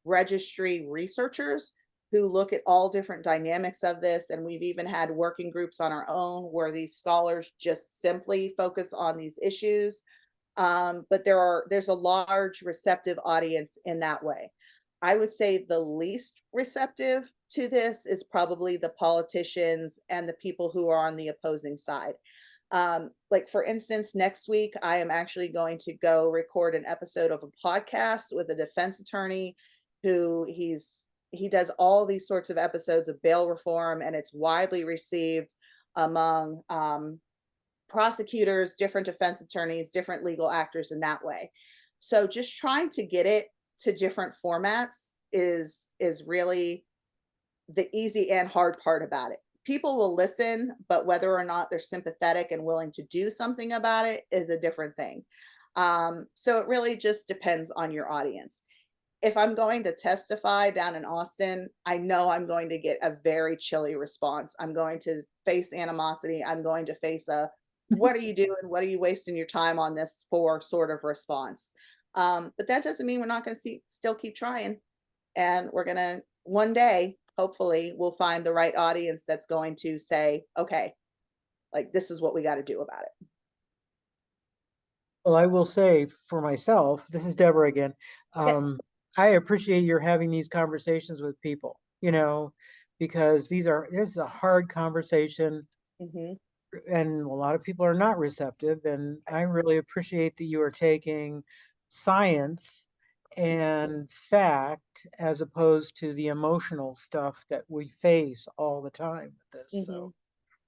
registry researchers who look at all different dynamics of this. And we've even had working groups on our own where these scholars just simply focus on these issues. But there's a large receptive audience in that way. I would say the least receptive to this is probably the politicians and the people who are on the opposing side. Like for instance, next week, I am actually going to go record an episode of a podcast with a defense attorney who he does all these sorts of episodes of bail reform, and it's widely received among prosecutors, different defense attorneys, different legal actors in that way. So just trying to get it to different formats is really the easy and hard part about it. People will listen, but whether or not they're sympathetic and willing to do something about it is a different thing. So it really just depends on your audience. If I'm going to testify down in Austin, I know I'm going to get a very chilly response. I'm going to face animosity. I'm going to face a, what are you doing? What are you wasting your time on this for sort of response? But that doesn't mean we're not going to still keep trying. And we're going to, one day, hopefully we'll find the right audience that's going to say, okay, like this is what we got to do about it. Well, I will say for myself, this is Deborah again. Yes. I appreciate your having these conversations with people, you know, because this is a hard conversation. Mm-hmm. And a lot of people are not receptive. And I really appreciate that you are taking science and fact as opposed to the emotional stuff that we face all the time with this. Mm-hmm. So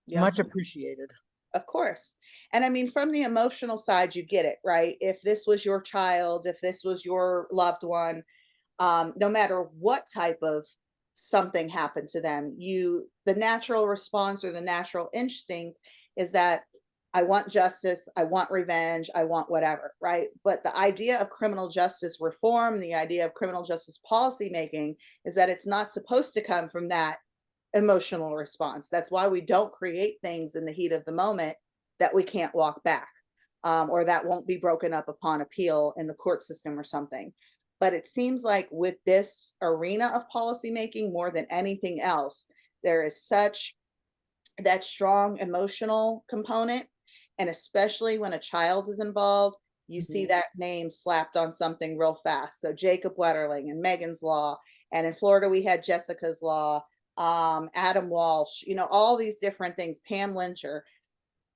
Yeah. much appreciated. Of course. And I mean, from the emotional side, you get it, right? If this was your child, if this was your loved one, no matter what type of something happened to them, the natural response or the natural instinct is that I want justice, I want revenge, I want whatever, right? But the idea of criminal justice reform, the idea of criminal justice policy making is that it's not supposed to come from that emotional response. That's why we don't create things in the heat of the moment that we can't walk back, or that won't be broken up upon appeal in the court system or something. But it seems like with this arena of policymaking, more than anything else, there is such that strong emotional component. And especially when a child is involved, you see that name slapped on something real fast. So Jacob Wetterling and Megan's Law. And in Florida, we had Jessica's Law, Adam Walsh, you know, all these different things, Pam Lyncher.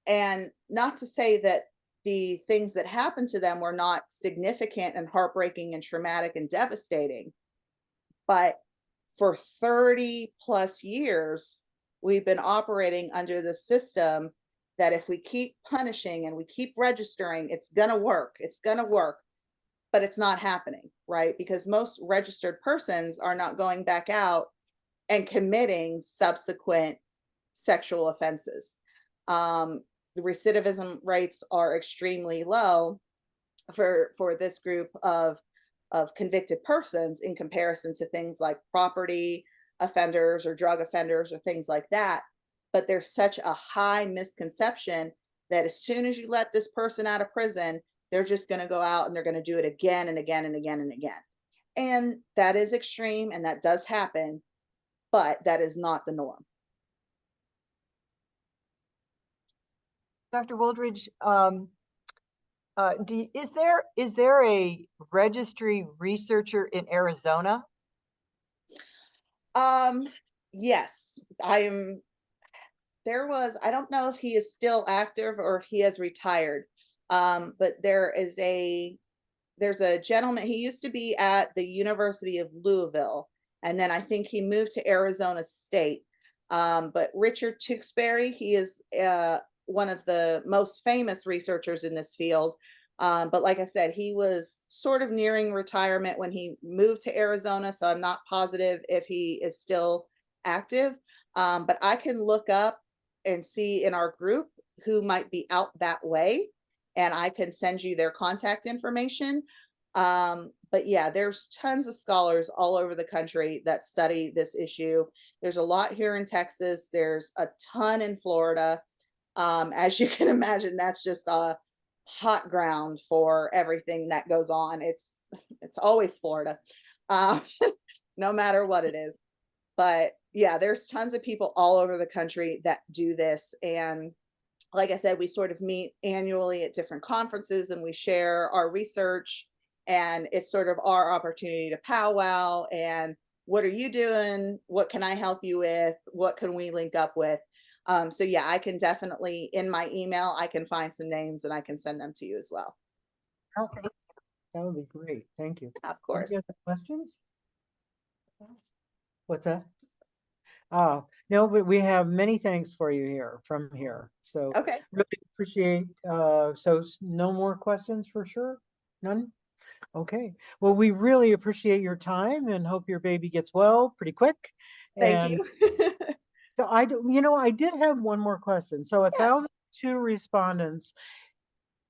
And not to say that the things that happened to them were not significant and heartbreaking and traumatic and devastating, but for 30 plus years, we've been operating under the system that if we keep punishing and we keep registering, it's going to work. It's going to work, but it's not happening, right? Because most registered persons are not going back out and committing subsequent sexual offenses. The recidivism rates are extremely low for this group of convicted persons in comparison to things like property offenders or drug offenders or things like that. But there's such a high misconception that as soon as you let this person out of prison, they're just going to go out and they're going to do it again and again and again and again. And that is extreme and that does happen, but that is not the norm. Dr. Wooldridge, is there a registry researcher in Arizona? Yes, there was, I don't know if he is still active or if he has retired. But there's a gentleman, he used to be at the University of Louisville, and then I think he moved to Arizona State. But Richard Tewksbury, he is one of the most famous researchers in this field. But like I said, he was sort of nearing retirement when he moved to Arizona, so I'm not positive if he is still active. But I can look up and see in our group who might be out that way, and I can send you their contact information. But yeah, there's tons of scholars all over the country that study this issue. There's a lot here in Texas. There's a ton in Florida. As you can imagine, that's just a hot ground for everything that goes on. It's always Florida, um, no matter what it is. But yeah, there's tons of people all over the country that do this. And like I said, we sort of meet annually at different conferences and we share our research. And it's sort of our opportunity to powwow and what are you doing? What can I help you with? What can we link up with? So yeah, I can definitely, in my email, I can find some names and I can send them to you as well. Okay, that would be great. Thank you. Of Any course. other questions? What's that? No, but we have many thanks for you here from here. So Okay. really appreciate, no more questions for sure? None? Okay. Well, we really appreciate your time and hope your baby gets well pretty quick. Thank And you. so I did have one more question. So 1,002 respondents,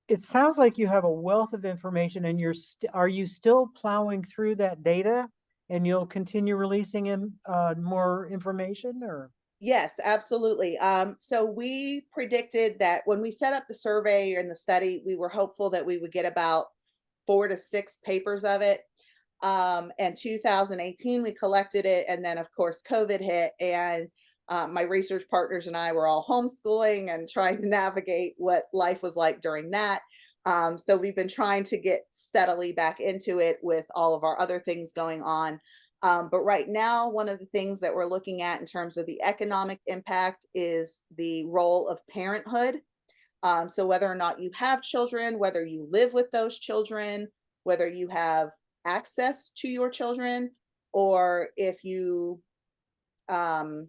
it sounds like you have a wealth of information and are you still plowing through that data and you'll continue releasing more information or? Yes, absolutely. So we predicted that when we set up the survey and the study, we were hopeful that we would get about 4 to 6 papers of it. And 2018, we collected it. And then of course, COVID hit and my research partners and I were all homeschooling and trying to navigate what life was like during that. So we've been trying to get steadily back into it with all of our other things going on. But right now, one of the things that we're looking at in terms of the economic impact is the role of parenthood. So whether or not you have children, whether you live with those children, whether you have access to your children, or if you, I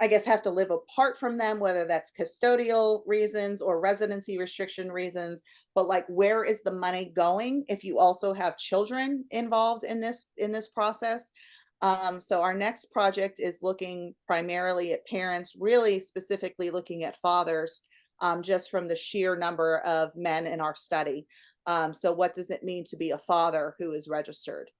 guess, have to live apart from them, whether that's custodial reasons or residency restriction reasons. But like, where is the money going if you also have children involved in this process? So our next project is looking primarily at parents, really specifically looking at fathers, just from the sheer number of men in our study. So what does it mean to be a father who is registered?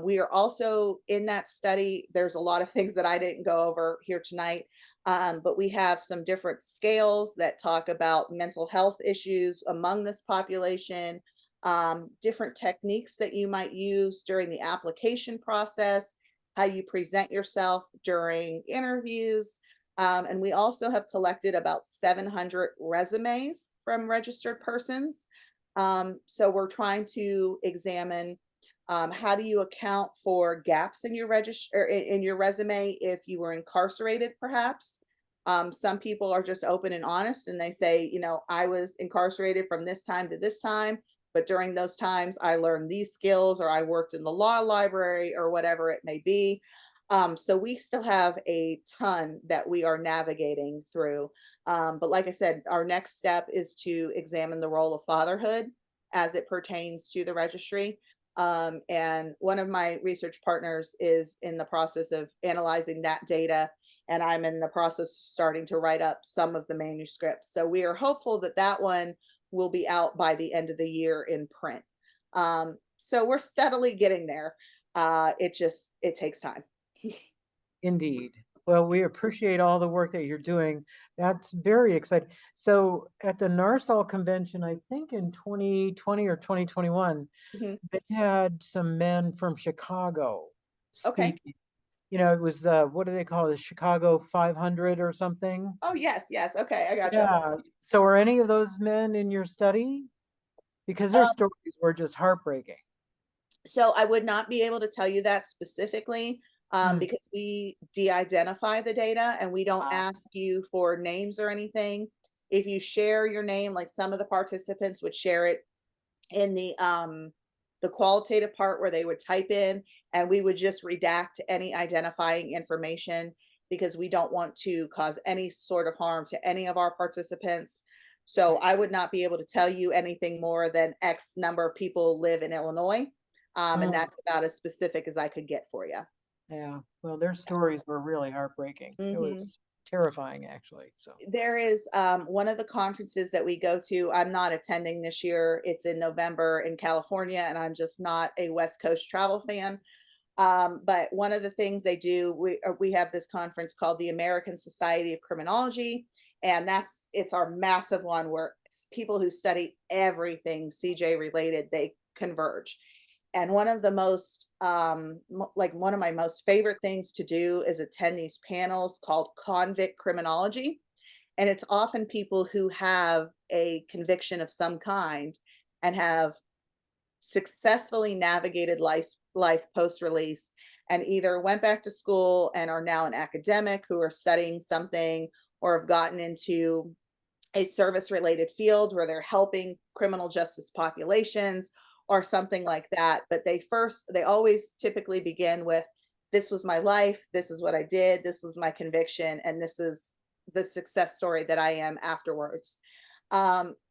We are also in that study. There's a lot of things that I didn't go over here tonight, but we have some different scales that talk about mental health issues among this population, different techniques that you might use during the application process, how you present yourself during interviews. And we also have collected about 700 resumes from registered persons. So we're trying to examine how do you account for gaps in your in your resume if you were incarcerated, perhaps? Some people are just open and honest and they say, I was incarcerated from this time to this time, but during those times I learned these skills or I worked in the law library or whatever it may be. So we still have a ton that we are navigating through. But like I said, our next step is to examine the role of fatherhood as it pertains to the registry. And one of my research partners is in the process of analyzing that data, and I'm in the process of starting to write up some of the manuscripts. So we are hopeful that that one will be out by the end of the year in print. So we're steadily getting there. It takes time. Indeed. Well, we appreciate all the work that you're doing. That's very exciting. So at the NARSOL convention, I think in 2020 or 2021, Mhm. they had some men from Chicago Okay. speaking. You know, it was the, what do they call it, the Chicago 500 or something? Oh, yes, yes. Okay, I gotcha. Yeah. So are any of those men in your study? Because their stories were just heartbreaking. So I would not be able to tell you that specifically, Hmm. because we de-identify the data and we don't Ah, ask you for names or anything. If you share your name, like some of the participants would share it in the qualitative part where they would type in, and we would just redact any identifying information because we don't want to cause any sort of harm to any of our participants. So right. I would not be able to tell you anything more than X number of people live in Illinois. And Mm, that's about as specific as I could get for you. yeah. Well, their stories were really heartbreaking. It Hmm. was terrifying, actually. So, There is one of the conferences that we go to. I'm not attending this year. It's in November in California, and I'm just not a West Coast travel fan. But one of the things they do, we have this conference called the American Society of Criminology, and it's our massive one where people who study everything CJ related, they converge. And one of the most like one of my most favorite things to do is attend these panels called convict criminology. And it's often people who have a conviction of some kind and have successfully navigated life post release, and either went back to school and are now an academic who are studying something, or have gotten into a service related field where they're helping criminal justice populations or something like that. But they always typically begin with, this was my life, this is what I did, this was my conviction, and this is the success story that I am afterwards.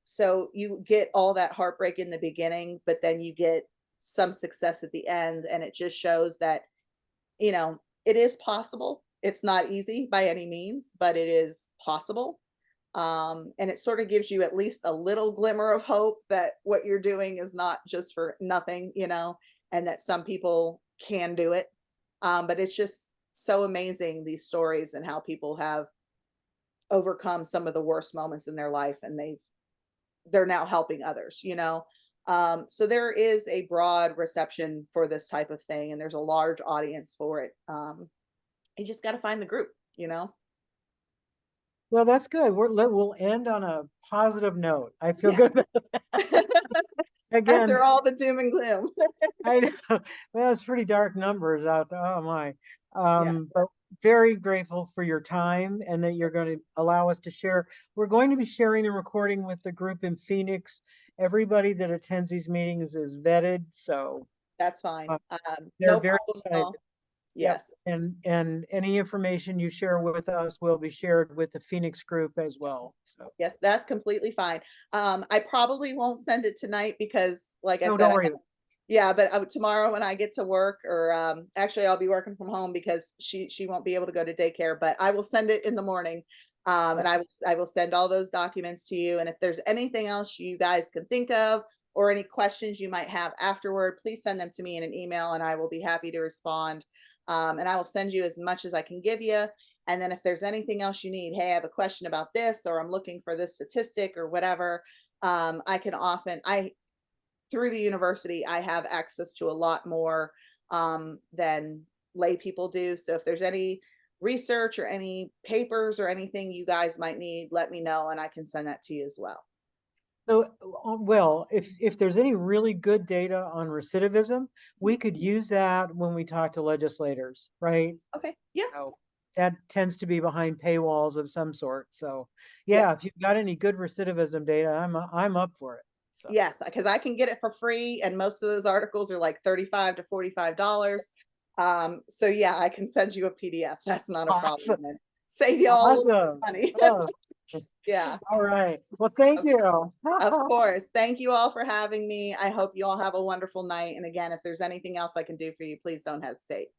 So you get all that heartbreak in the beginning, but then you get some success at the end, and it just shows that, it is possible. It's not easy by any means, but it is possible. And it sort of gives you at least a little glimmer of hope that what you're doing is not just for nothing, and that some people can do it. But it's just so amazing, these stories, and how people have overcome some of the worst moments in their life, and they're now helping others. So there is a broad reception for this type of thing, and there's a large audience for it. You just got to find the group. well, that's good. We'll end on a positive note. I feel Yes. good about that. Again, After all the doom and gloom. I know. Well, it's pretty dark numbers out there. Oh my. Yeah, But very grateful for your time and that you're going to allow us to share. We're going to be sharing the recording with the group in Phoenix. Everybody that attends these meetings is vetted, so that's fine. they're No very problem at excited. all. Yep. Yes. And any information you share with us will be shared with the Phoenix group as well. So Yes, that's completely fine. I probably won't send it tonight because, like I no, said, don't worry. yeah, but tomorrow when I get to work, or actually I'll be working from home because she won't be able to go to daycare, but I will send it in the morning. And I will send all those documents to you. And if there's anything else you guys can think of, or any questions you might have afterward, please send them to me in an email, and I will be happy to respond. And I will send you as much as I can give you. And then if there's anything else you need, hey, I have a question about this, or I'm looking for this statistic or whatever, I through the university, I have access to a lot more than lay people do. So if there's any research or any papers or anything you guys might need, let me know, and I can send that to you as well. So, well, if there's any really good data on recidivism, we could use that when we talk to legislators, right? Okay. Yeah. So that tends to be behind paywalls of some sort. So, yeah, Yes. if you've got any good recidivism data, I'm up for it. So, Yes, because I can get it for free, and most of those articles are like $35 to $45. So yeah, I can send you a PDF. That's not a problem. awesome, And save you all a little bit of awesome. money. Oh, Yeah. all right. Well, thank you. Of course. Thank you all for having me. I hope you all have a wonderful night. And again, if there's anything else I can do for you, please don't hesitate.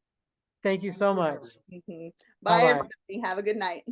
Thank you so much. Mhm. Bye Bye, bye. everybody. Have a good night.